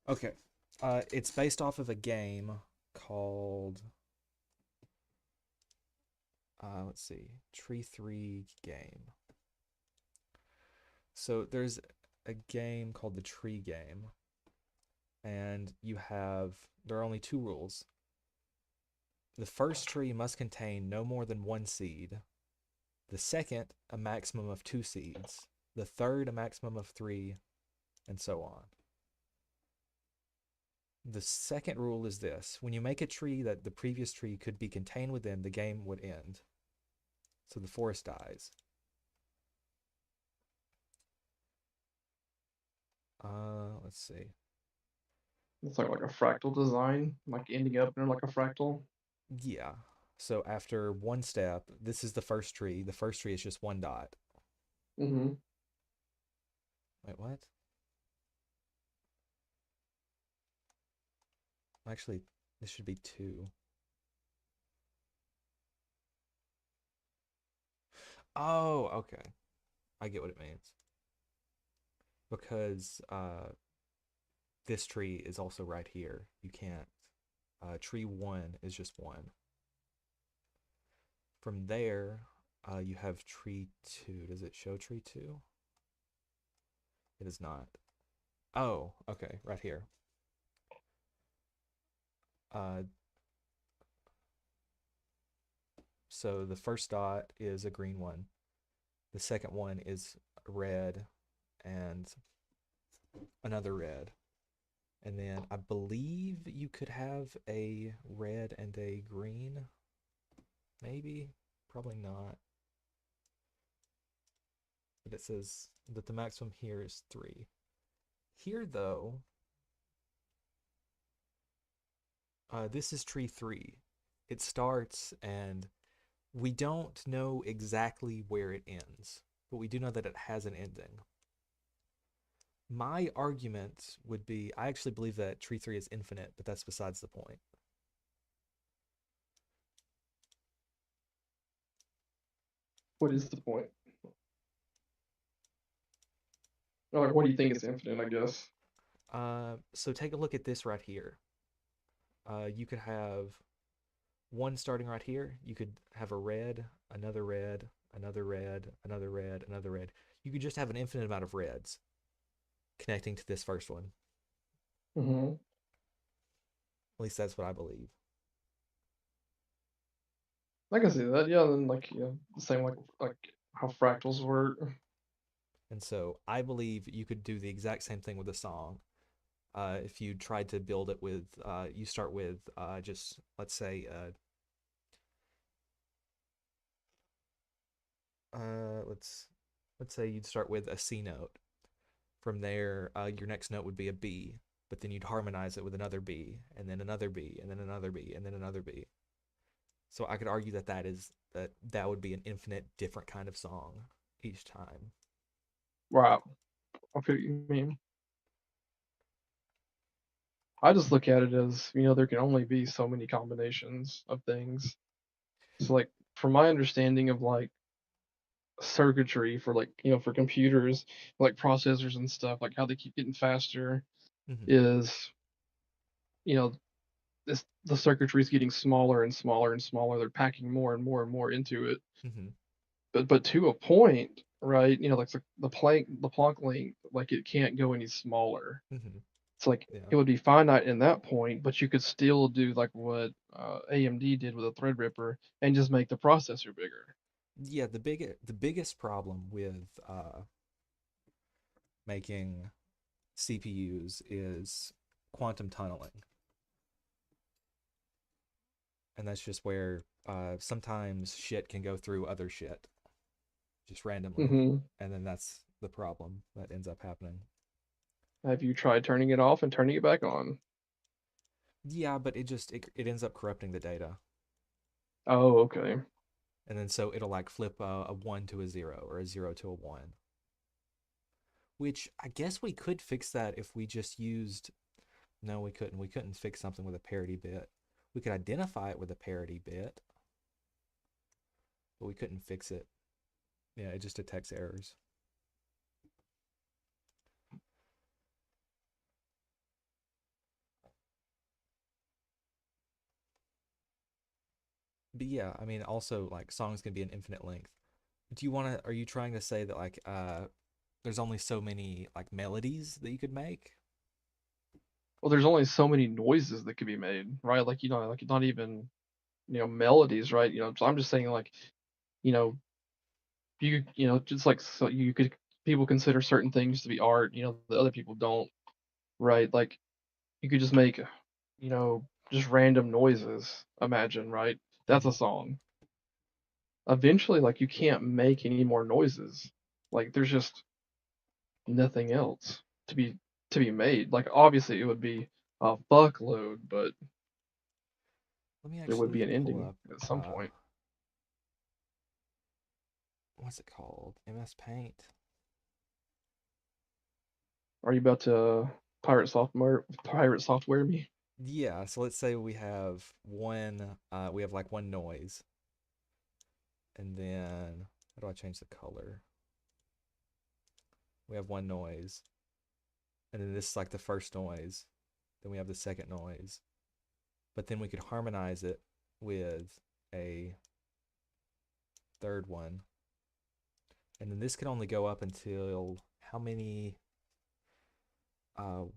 Okay. It's based off of a game called let's see, Tree 3 game. So there's a game called the Tree game, and there are only two rules. The first tree must contain no more than one seed. The second, a maximum of two seeds. The third, a maximum of three, and so on. The second rule is this: when you make a tree that the previous tree could be contained within, the game would end. So the forest dies. Let's see. It's like a fractal design, like ending up in like a fractal. Yeah. So after one step, this is the first tree. The first tree is just one dot. Mm-hmm. Wait, what? Actually, this should be two. Oh, okay. I get what it means. Because this tree is also right here. You can't. Tree 1 is just 1. From there, you have tree 2. Does it show tree 2? It is not. Oh, okay, right here. So the first dot is a green one. The second one is red and another red. And then I believe you could have a red and a green. Maybe. Probably not. But it says that the maximum here is 3. Here, though, this is tree 3. It starts, and we don't know exactly where it ends, but we do know that it has an ending. My argument would be, I actually believe that tree 3 is infinite, but that's besides the point. What is the point? Or like, what do you think is infinite, I guess? So take a look at this right here. You could have one starting right here. You could have a red, another red, another red, another red, another red. You could just have an infinite amount of reds. connecting to this first one. Mm-hmm. At least that's what I believe. I can see that. Yeah, then like the same like how fractals work. And so I believe you could do the exact same thing with a song. If you tried to build it with, you start with just let's say, let's say you'd start with a C note. From there, your next note would be a B, but then you'd harmonize it with another B, and then another B, and then another B, and then another B. So I could argue that that would be an infinite different kind of song each time. Wow. I feel what you mean. I just look at it as, there can only be so many combinations of things. So like from my understanding of like circuitry for like, for computers, like processors and stuff, like how they keep getting faster Mm-hmm. is, you know, the circuitry is getting smaller and smaller and smaller. They're packing more and more and more into it. Mm-hmm. But to a point, right? Like the Planck length, like it can't go any smaller. Mm-hmm. It's like Yeah. it would be finite in that point, but you could still do like what AMD did with a Threadripper and just make the processor bigger. Yeah, the biggest problem with making CPUs is quantum tunneling, and that's just where sometimes shit can go through other shit just randomly, Hmm. and then that's the problem that ends up happening. Have you tried turning it off and turning it back on? Yeah, but it ends up corrupting the data, Oh, okay. and then so it'll like flip a one to a zero or a zero to a one. Which I guess we could fix that if we just used. No, we couldn't. We couldn't fix something with a parity bit. We could identify it with a parity bit, but we couldn't fix it. Yeah, it just detects errors. But yeah, I mean, also like songs can be an infinite length. Do you want to? Are you trying to say that like there's only so many like melodies that you could make? Well, there's only so many noises that could be made, right? Like like not even melodies, right? So I'm just saying like you know just like so you could people consider certain things to be art, that other people don't, right? Like you could just make, just random noises. Imagine, right? That's a Mm-hmm. song. Eventually, like you can't make any more noises. Like there's just nothing else to be made. Like obviously it would be a fuckload, but Let me there would be actually an pull ending up. at some point. What's it called? MS Paint. Are you about to pirate software me? Yeah, so let's say we have like one noise, and then how do I change the color? We have one noise, and then this is like the first noise. Then we have the second noise, but then we could harmonize it with a third one, and then this can only go up until how many?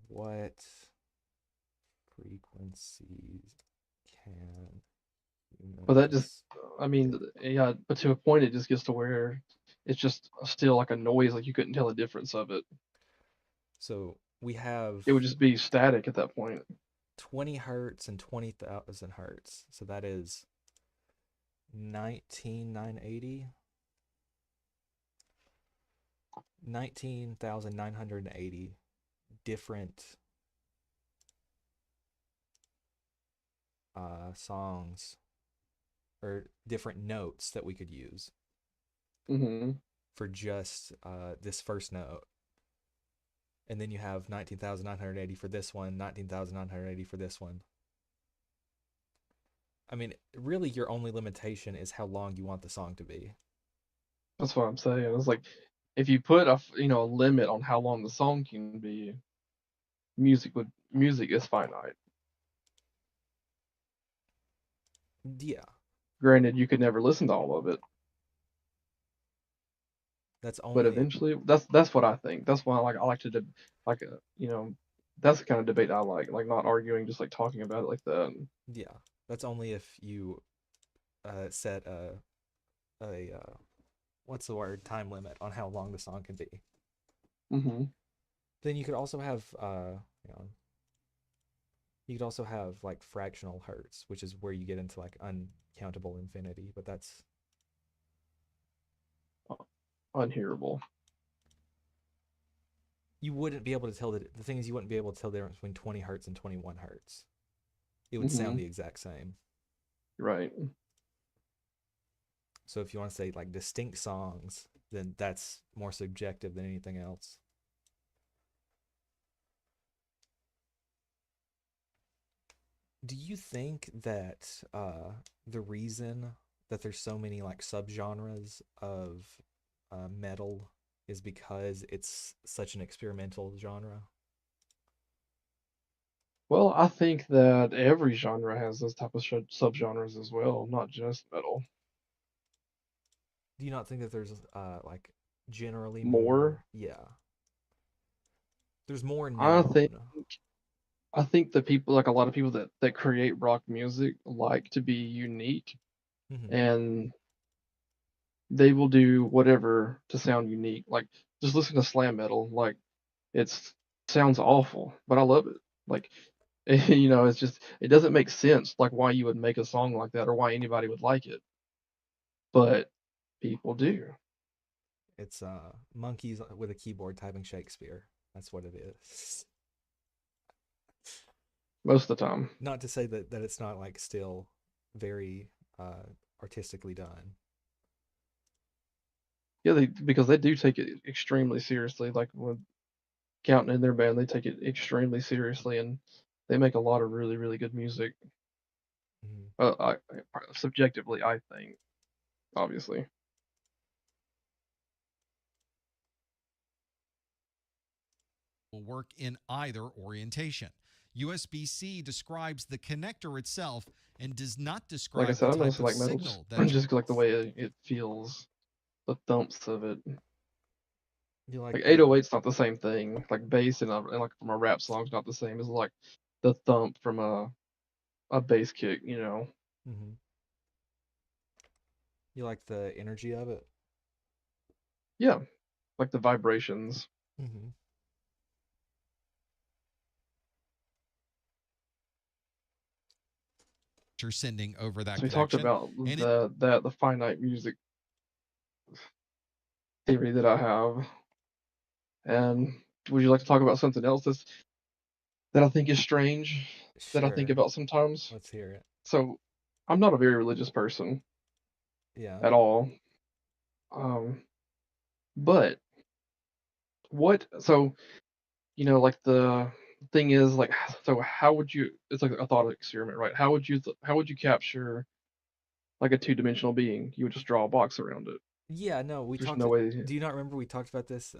What frequencies can But that just, humans I mean, yeah, but to a point, it just gets to where it's just still like a noise, like you couldn't tell the difference of it. So we have It would just be static at that point. 20 hertz and 20,000 hertz. So that is 19,980. 19,980 different songs or different notes that we could use Hmm. for just this first note. And then you have 19,980 for this one, 19,980 for this one. I mean, really, your only limitation is how long you want the song to be. That's what I'm saying. It's like if you put a limit on how long the song can be, music is finite. Yeah. Granted, you could never listen to all of it. That's But only eventually, that's what I think. That's why I like to like you know, that's the kind of debate I like not arguing, just like talking about it like that. yeah. That's only if you set a what's the word, time limit on how long the song can be. Mm-hmm. Then you could also have you know, you could also have like fractional hertz, which is where you get into like uncountable infinity, but that's Unhearable. you wouldn't be able to tell the thing is you wouldn't be able to tell the difference between 20 hertz and 21 hertz. It would Mm-hmm. sound the exact same. Right. So if you want to say like distinct songs, then that's more subjective than anything else. Do you think that the reason that there's so many like subgenres of metal is because it's such an experimental genre? Well, I think that every genre has those type of subgenres as well, not just metal. Do you not think that there's like generally More, more? Yeah, there's more I think known. I think that people like a lot of people that create rock music like to be unique, Hmm. and they will do whatever to sound unique. Like just listen to slam metal, like it's sounds awful, but I love it. Like it's just it doesn't make sense like why you would make a song like that or why anybody would like it, but people do It's monkeys with a keyboard typing Shakespeare. That's what it is. most of the time. Not to say that it's not like still very artistically done. Yeah, because they do take it extremely seriously. Like when counting in their band, they take it extremely seriously, and they make a lot of really, really good music. Mhm. Subjectively, I think, obviously. Will work in either orientation. USB-C describes the connector itself and does not Like I describe the said, I type mostly of like metal just signal that just like the way it feels, the thumps of it. You Like like the 808's not the same thing. Like bass and like from a rap song's not the same as like the thump from a bass kick. hmm you like the energy of it. Yeah, like the vibrations. Hmm. you're sending over that So we talked connection. about And the finite music theory that I have. And would you like to talk about something else that I think is strange, that I think Sure, about sometimes? let's hear it. So I'm not a very religious person Yeah. at all. Um, but so like the thing is like so how would you it's like a thought experiment, right? How would you capture like a two-dimensional being? You would just draw a box around it. Yeah, no, we There's talked. no way. Do you not remember we talked about this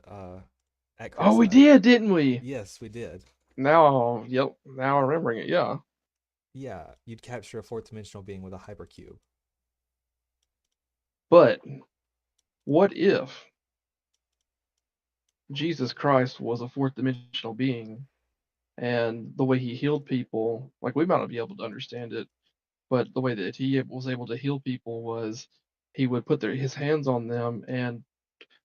at Oh, we Crestline? did, didn't we? Yes, we did. Yep, now I'm remembering it. Yeah. Yeah, you'd capture a fourth dimensional being with a hypercube. But what if Jesus Christ was a fourth dimensional being and the way he healed people, like we might not be able to understand it, but the way that he was able to heal people was he would put his hands on them and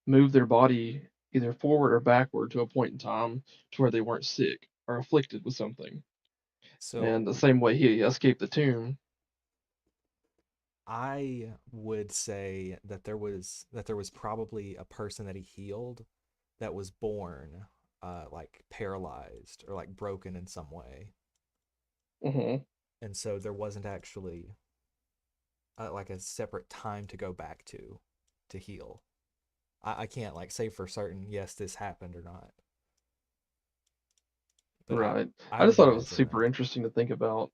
move their body either forward or backward to a point in time to where they weren't sick or afflicted with something. So And the same way he escaped the tomb. I would say that there was probably a person that he healed that was born like paralyzed or like broken in some way. Hmm. And so there wasn't actually like a separate time to go back to heal. I can't like say for certain yes this happened or not, but Right. I I just would thought it was imagine super that. interesting to think about.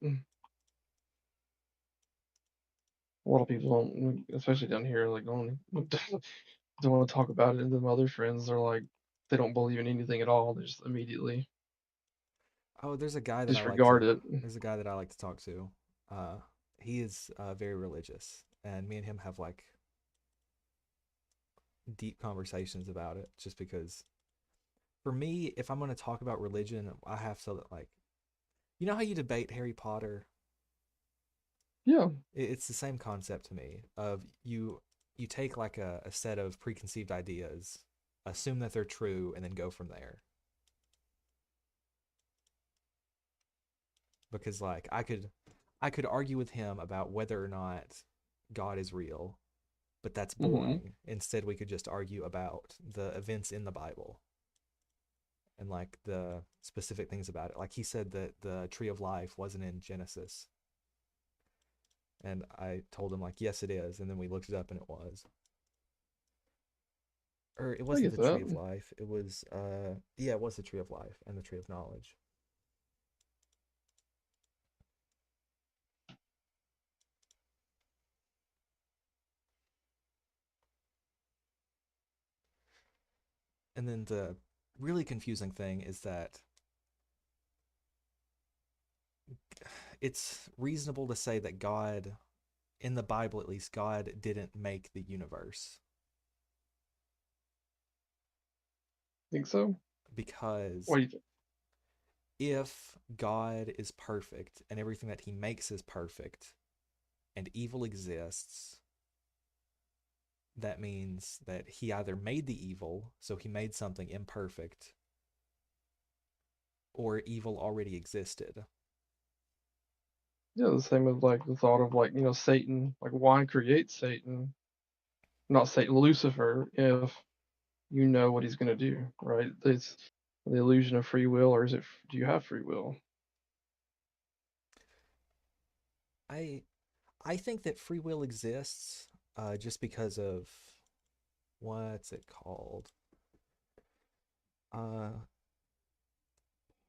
A lot of people don't, especially down here, like don't want to talk about it. And then my other friends are like, they don't believe in anything at all. They just immediately Oh, there's a guy that I like disregard to. it. There's a guy that I like to talk to. Uh, he is very religious, and me and him have like deep conversations about it, just because for me, if I'm going to talk about religion, I have to like, you know how you debate Harry Potter? Yeah. It's the same concept to me of you take like a set of preconceived ideas, assume that they're true, and then go from there. Because like I could argue with him about whether or not God is real, but that's Hmm. boring. Instead, we could just argue about the events in the Bible and like the specific things about it. Like he said that the tree of life wasn't in Genesis. And I told him like, yes, it is. And then we looked it up and it was. Or it I wasn't get the tree that. of life. It was yeah, it was the tree of life and the tree of knowledge. And then the really confusing thing is that it's reasonable to say that God, in the Bible at least, God didn't make the universe Think so? What because do you think? if God is perfect and everything that he makes is perfect and evil exists, that means that he either made the evil, so he made something imperfect, or evil already existed. Yeah, the same as like the thought of like, Satan. Like, why create Satan? Not Satan, Lucifer, if you know what he's gonna do, right? It's the illusion of free will, or do you have free will? I I think that free will exists just because of what's it called? Uh,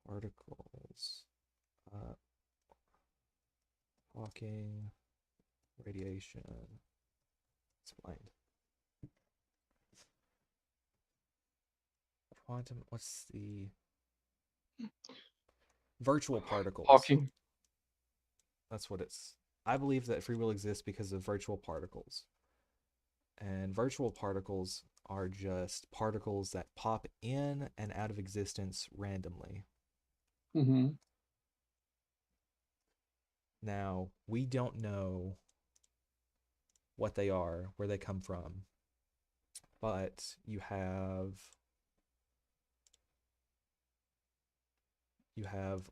Particles, uh, Hawking, radiation, explained. Quantum, what's the virtual particles? Hawking. That's what it's. I believe that free will exists because of virtual particles. And virtual particles are just particles that pop in and out of existence randomly. Hmm. Now, we don't know what they are, where they come from, but you have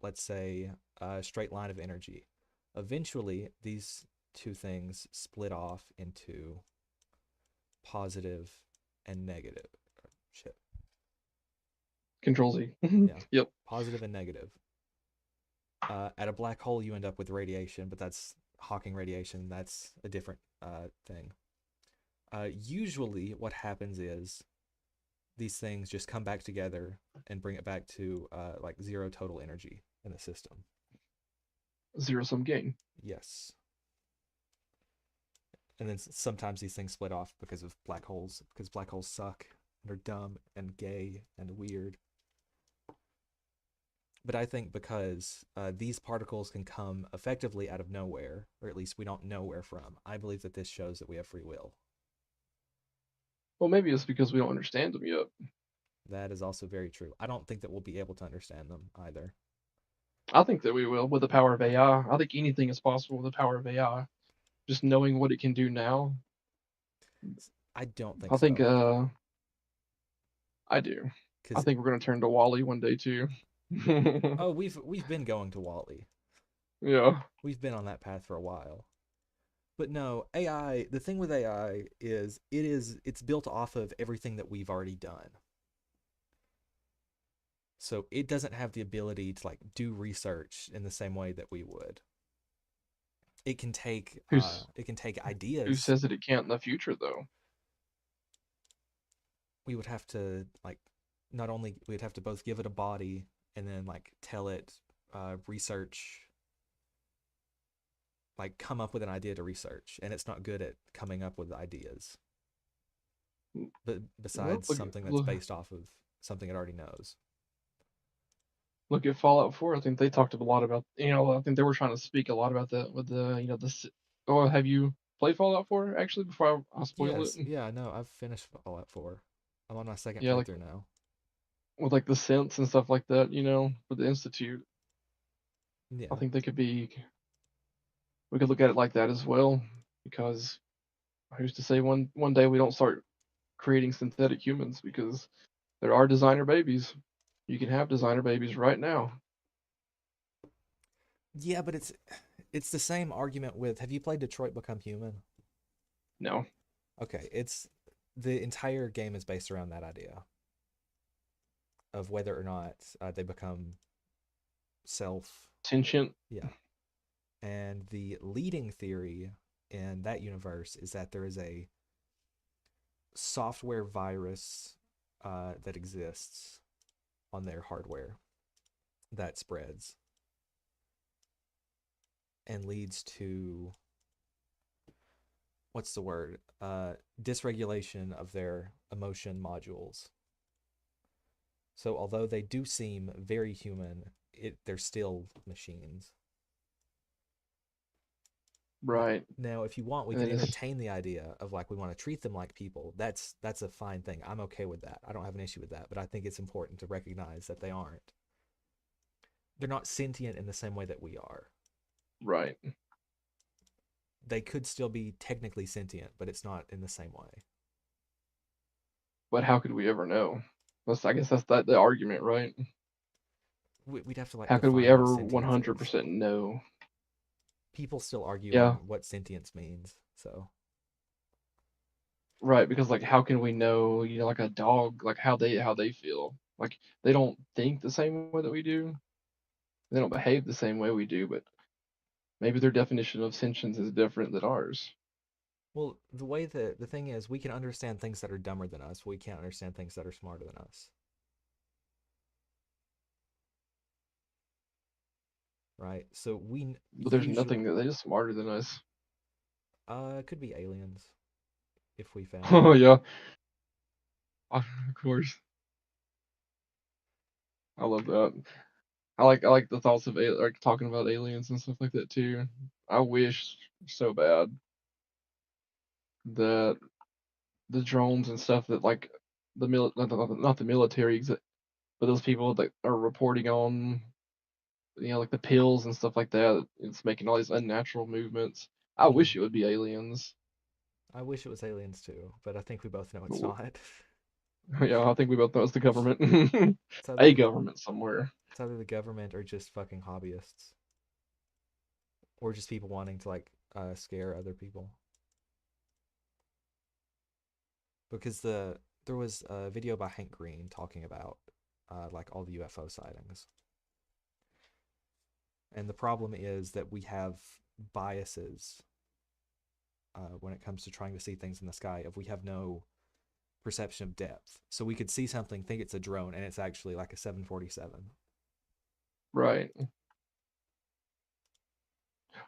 let's say a straight line of energy. Eventually, these two things split off into positive and negative. Shit. Control Z. Yeah. Yep. Positive and negative. At a black hole, you end up with radiation, but that's Hawking radiation. That's a different thing. Usually, what happens is these things just come back together and bring it back to like zero total energy in the system. Zero sum game. Yes. And then sometimes these things split off because of black holes, because black holes suck and are dumb and gay and weird. But I think because these particles can come effectively out of nowhere, or at least we don't know where from, I believe that this shows that we have free will. Well, maybe it's because we don't understand them yet. That is also very true. I don't think that we'll be able to understand them either. I think that we will with the power of AI. I think anything is possible with the power of AI. Just knowing what it can do now. I don't think I think so. I do. I Because think we're gonna turn to Wally one day too. oh, we've been going to Wally. Yeah. We've been on that path for a while. But no, AI, the thing with AI is it's built off of everything that we've already done. So it doesn't have the ability to like do research in the same way that we would. Who's It can take who ideas. says that it can't in the future though? We would have to like not only we'd have to both give it a body and then like tell it research, like come up with an idea to research, and it's not good at coming up with ideas. But Well, besides something that's based off of something it already knows. look at Fallout 4. I think they talked a lot about, I think they were trying to speak a lot about that with the, oh, have you play Fallout 4 actually before I spoil it? Yes, yeah, no, I've finished Fallout 4. I'm on my second Yeah, like playthrough now. with like the synths and stuff like that, for the Institute. I Yeah. think we could look at it like that as well, because who's to say one day we don't start creating synthetic humans, because there are designer babies. You can have designer babies right now. Yeah, but it's the same argument with, have you played Detroit Become Human? No. Okay, it's the entire game is based around that idea of whether or not they become self. Sentient. Yeah. And the leading theory in that universe is that there is a software virus that exists on their hardware that spreads and leads to, what's the word, dysregulation of their emotion modules. So although they do seem very human, they're still machines. Right. Now, if you want, we And can they just entertain the idea of like we want to treat them like people. That's a fine thing. I'm okay with that. I don't have an issue with that, but I think it's important to recognize that they aren't. They're not sentient in the same way that we are. right. They could still be technically sentient, but it's not in the same way. But how could we ever know? I guess that's the argument, right? We'd have to like How could we define what ever sentience is. 100% know? People still argue Yeah, on what sentience means. So right. Because like, how can we know? Like a dog, like how they feel. Like they don't think the same way that we do. They don't behave the same way we do. But maybe their definition of sentience is different than ours. well, the thing is, we can understand things that are dumber than us. But we can't understand things that are smarter than us. Right? So we But there's usually nothing that they're just smarter than us. it could be aliens if we found Oh them. yeah, of course. I love that. I like the thoughts of like talking about aliens and stuff like that too. I wish so bad that the drones and stuff that like not the military, but those people that are reporting on, like the pills and stuff like that. It's making all these unnatural movements. I Mm. wish it would be aliens. I wish it was aliens too, but I think we both know it's But not. yeah, I think we both know it's the government, It's either a the government somewhere. it's either the government or just fucking hobbyists, or just people wanting to like scare other people. Because there was a video by Hank Green talking about like all the UFO sightings, and the problem is that we have biases when it comes to trying to see things in the sky. If we have no perception of depth, so we could see something, think it's a drone, and it's actually like a 747. Right.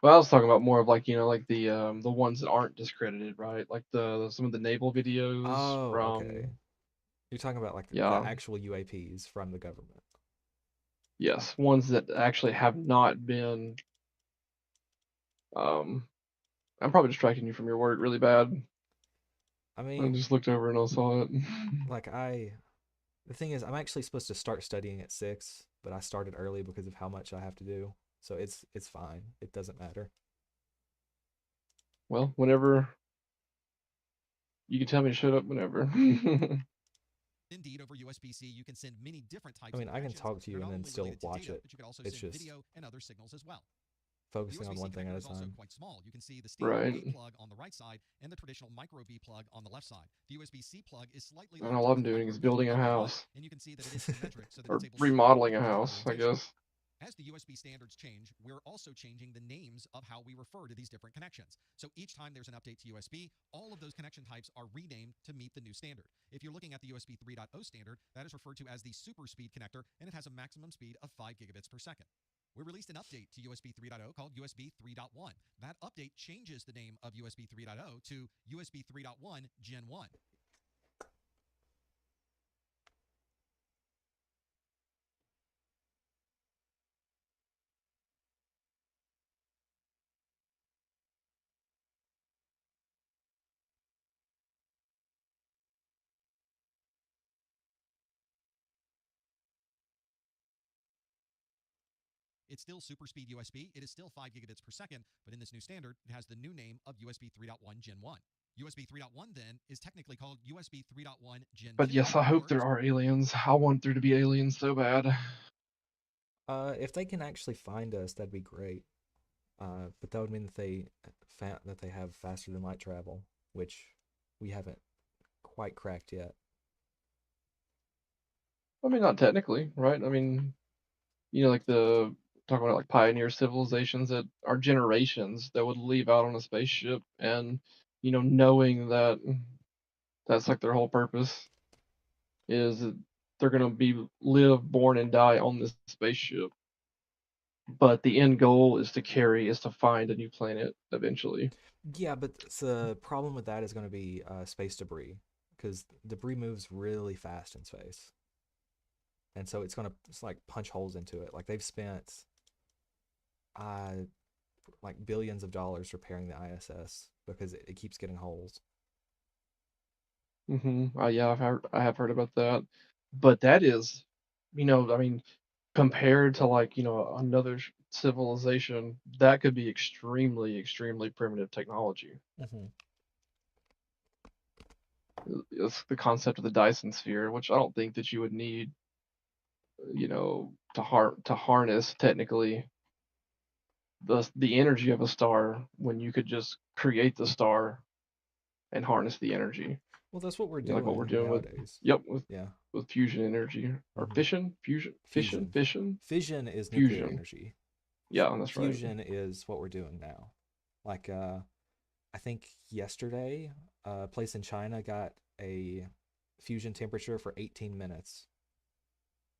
Well, I was talking about more of like like the ones that aren't discredited, right? Like the some of the naval videos Oh, okay. from You're talking about like the yeah, actual UAPs from the government. yes, ones that actually have not been um I'm probably distracting you from your work really bad. I I mean, just looked over and I saw it. like the thing is, I'm actually supposed to start studying at 6, but I started early because of how much I have to do. So it's fine. It doesn't matter. Well, whenever you can tell me to shut up whenever. Indeed, over USB-C, you can send many different I types mean, of I can connections talk to that you are and not then only still related to watch data, it. but you can also It's send just video and other signals as well. The focusing on USB-C one thing at connector a is also time. quite small. You can see the standard Right. B plug on the right side and the traditional micro B plug on the left side. The USB-C plug is slightly And larger all I'm than the doing micro is B building a on the front, house and you can see that it is symmetric so that or it's able to support remodeling a multiple house, I orientations. guess. As the USB standards change, we're also changing the names of how we refer to these different connections. So each time there's an update to USB, all of those connection types are renamed to meet the new standard. If you're looking at the USB 3.0 standard, that is referred to as the super speed connector, and it has a maximum speed of 5 gigabits per second. We released an update to USB 3.0 called USB 3.1. That update changes the name of USB 3.0 to USB 3.1 Gen 1. It's still super speed USB. It is still 5 gigabits per second, but in this new standard, it has the new name of USB 3.1 Gen 1. USB 3.1 then is technically called USB 3.1 Gen But 2. yes, I hope or there are aliens. I want there to be aliens so bad. If they can actually find us, that'd be great. But that would mean that they have faster than light travel, which we haven't quite cracked yet. I mean, not technically, right? I mean, like talking about like pioneer civilizations that are generations that would leave out on a spaceship, and knowing that that's like their whole purpose is that they're gonna live, born, and die on this spaceship. But the end goal is to find a new planet eventually. Yeah, but the problem with that is going to be space debris, because debris moves really fast in space, and so it's going to like punch holes into it. Like they've spent uh like billions of dollars repairing the ISS because it keeps getting holes. Yeah, I have heard about that, but that is, I mean, compared to like another civilization, that could be extremely, extremely primitive technology. Mm-hmm. It's the concept of the Dyson sphere, which I don't think that you would need, to harness technically the energy of a star when you could just create the star and harness the energy. Well, that's what we're Like what we're doing doing with nowadays. yep Yeah. with fusion energy or Mm-hmm. fission, Fusion. Fission is nuclear fusion. energy. Yeah, that's right. Fusion is what we're doing now. Like I think yesterday, a place in China got a fusion temperature for 18 minutes,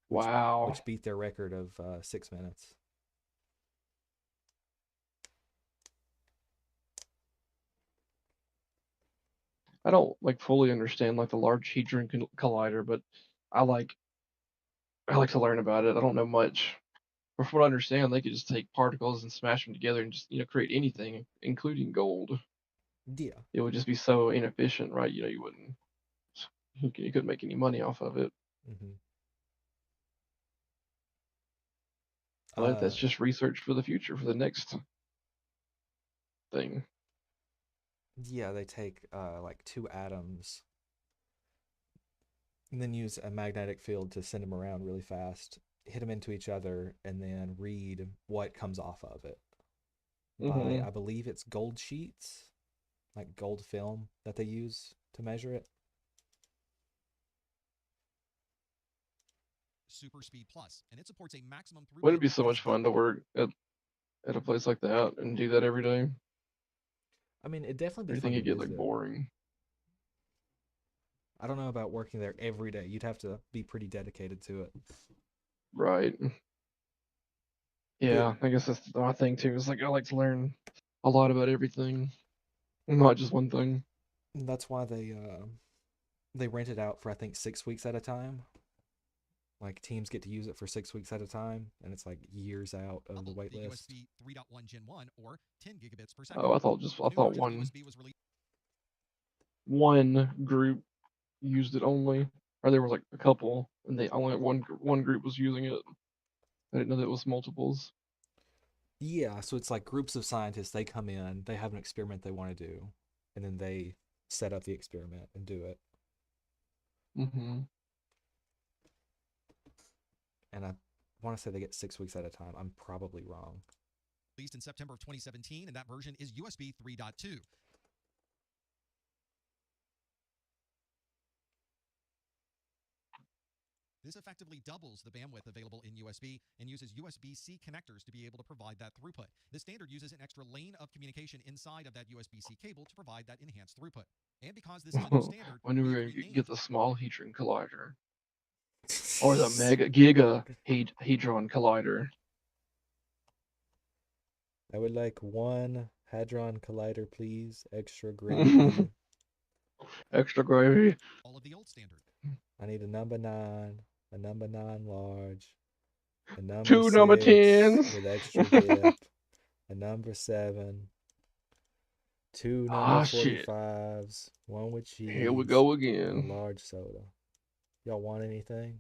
Wow. which beat their record of 6 minutes. I don't like fully understand like the Large Hadron Collider, but I like I like to learn about it. I don't know much. But from what I understand, they could just take particles and smash them together and just create anything, including gold. Yeah. It would just be so inefficient, right? You wouldn't you couldn't make any money off of it. Mm-hmm. But that's just research for the future for the next thing. Yeah, they take like two atoms and then use a magnetic field to send them around really fast, hit them into each other, and then read what comes off of it by, I believe it's gold sheets, like gold film that they use to measure it. Super Speed Plus, and it supports a maximum throughput. Wouldn't it be so much fun to work at a place like that and do that every day? I mean, it'd definitely Or do be you fun think to it'd get like visit. boring? I don't know about working there every day. You'd have to be pretty dedicated to it. Right. Yeah, I guess that's my thing too. Is like I like to learn a lot about everything, not just one thing. That's why they rent it out for I think 6 weeks at a time. Like teams get to use it for 6 weeks at a time, and it's like years out of the wait list. USB 3.1 Gen 1 or 10 gigabits per second. Oh, I thought one group used it only, or there was like a couple, and they only one group was using it. I didn't know that it was multiples. Yeah, so it's like groups of scientists. They come in, they have an experiment they want to do, and then they set up the experiment and do it. Mm-hmm. And I want to say they get 6 weeks at a time. I'm probably wrong. Released in September of 2017, and that version is USB 3.2. This effectively doubles the bandwidth available in USB and uses USB-C connectors to be able to provide that throughput. This standard uses an extra lane of communication inside of that USB-C cable to provide that enhanced throughput. And because this is a new standard, When do we we renamed get the Small Hadron Collider or the Mega Giga Hadron Collider? I would like one Hadron Collider, please. Extra gravy. Extra gravy. all of the old standard. I need a number 9, a number 9 large, a number 2 6 number 10s. with extra dip, a number 7, 2 number Shit. 45s, 1 with cheese. Here we go and a again. large soda. Y'all want anything?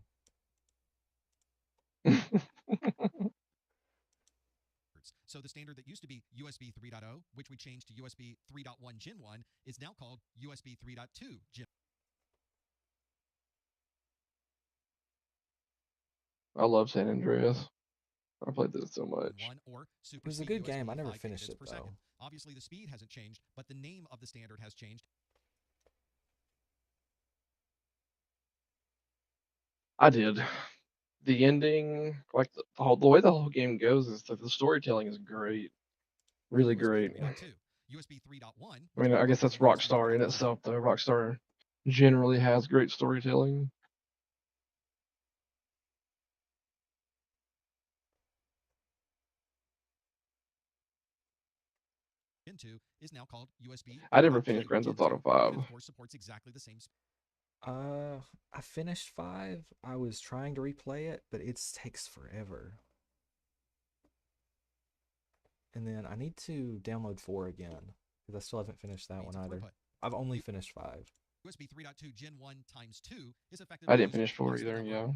So the standard that used to be USB 3.0, which we changed to USB 3.1 Gen 1, is now called USB 3.2 Gen. I love San Andreas. I played this so much. Or super It was a speed good USB game. I never 5 finished gigabits it per though. second. Obviously, the speed hasn't changed, but the name of the standard has changed. I did. The ending, like the way the whole game goes, is that the storytelling is great, really great. USB 3.1. I mean, I guess that's Rockstar in itself, though. Rockstar generally has great storytelling. Gen 2 is now called USB. I never finished Grand Theft Auto 5. Of course, supports exactly the same. I finished 5. I was trying to replay it, but it takes forever. And then I need to download 4 again because I still haven't finished that one either. I've only finished 5. USB 3.2 Gen 1 times 2 is effective. I didn't finish 4 either, yeah.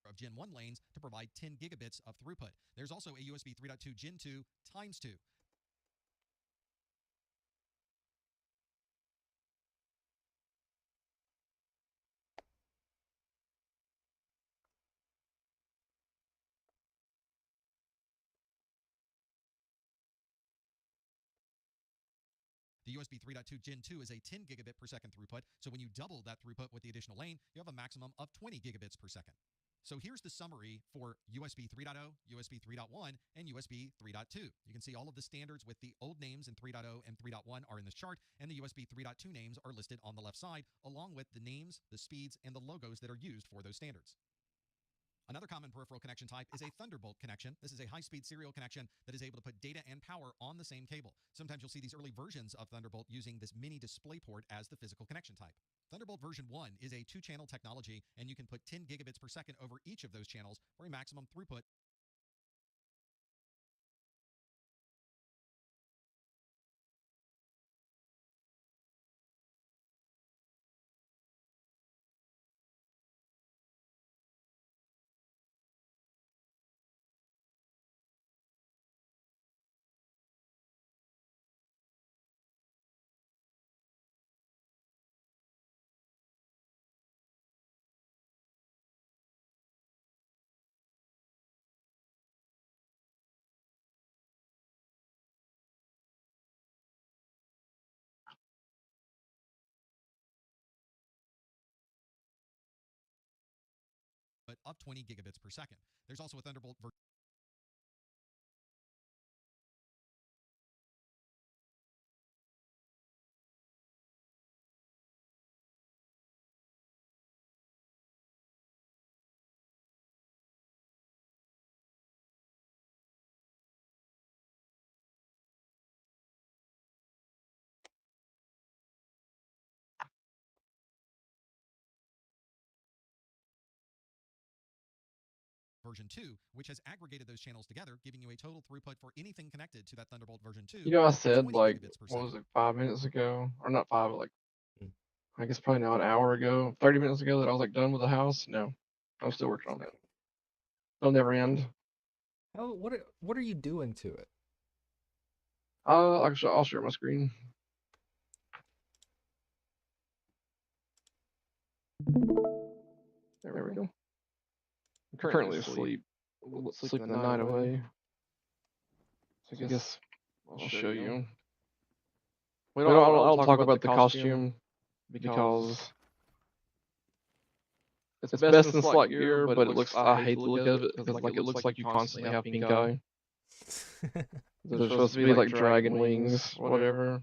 Of Gen 1 lanes to provide 10 gigabits of throughput. There's also a USB 3.2 Gen 2 times 2. The USB 3.2 Gen 2 is a 10 gigabit per second throughput, so when you double that throughput with the additional lane, you have a maximum of 20 gigabits per second. So here's the summary for USB 3.0, USB 3.1, and USB 3.2. You can see all of the standards with the old names in 3.0 and 3.1 are in this chart, and the USB 3.2 names are listed on the left side, along with the names, the speeds, and the logos that are used for those standards. Another common peripheral connection type is a Thunderbolt connection. This is a high-speed serial connection that is able to put data and power on the same cable. Sometimes you'll see these early versions of Thunderbolt using this mini display port as the physical connection type. Thunderbolt version 1 is a 2-channel technology, and you can put 10 gigabits per second over each of those channels for a maximum throughput. Of 20 gigabits per second. There's also a Thunderbolt version. Version 2, which has aggregated those channels together, giving you a total throughput for anything connected to that Thunderbolt version 2. You know, I said, like, what was it, 5 minutes ago? Or not 5, but like, I guess probably now an hour ago, 30 minutes ago, that I was, like, done with the house. No, I'm still working on that. It'll never end. Oh, what are you doing to it? I'll share my screen. There we go. I'm currently asleep. Sleeping the night away. So I guess I'll show you. I'll talk about the costume because it's best in slot gear, but it looks. I hate the look of it because like it looks like you constantly have pink eye. They're supposed to be like dragon wings, whatever.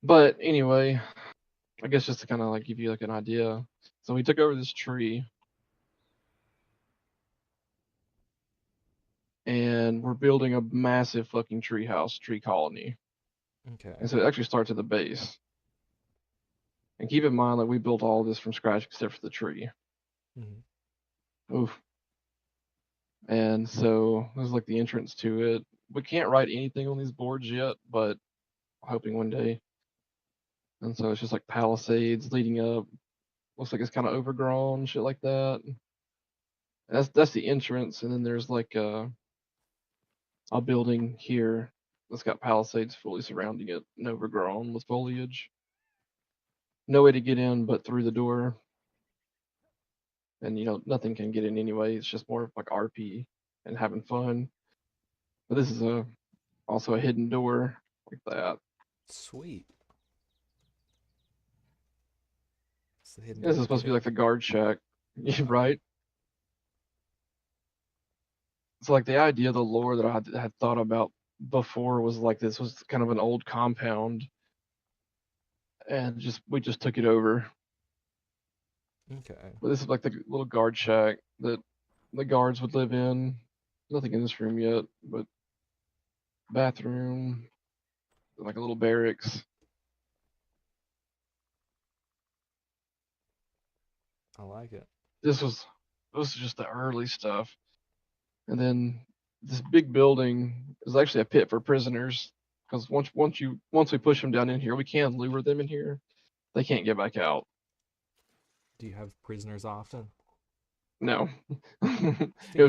But anyway, I guess just to kind of like give you like an idea. So we took over this tree. and we're building a massive fucking tree colony. Okay. And so it actually starts at the base. And keep in mind that we built all this from scratch except for the tree. Oof. And so this is like the entrance to it. We can't write anything on these boards yet, but hoping one day. And so it's just like palisades leading up. Looks like it's kind of overgrown, shit like that. And that's the entrance, and then there's like a building here that's got palisades fully surrounding it and overgrown with foliage. No way to get in but through the door. And nothing can get in anyway. It's just more of like RP and having fun. But this is also a hidden door like that. Sweet. This is supposed to be like the guard shack, right? So like the idea, the lore that I had thought about before was like this was kind of an old compound, and we just took it over. Okay. But this is like the little guard shack that the guards would live in. Nothing in this room yet, but bathroom, like a little barracks. I like it. This was just the early stuff. And then this big building is actually a pit for prisoners, because once we push them down in here, we can lure them in here. They can't get back out. Do you have prisoners often? No. It was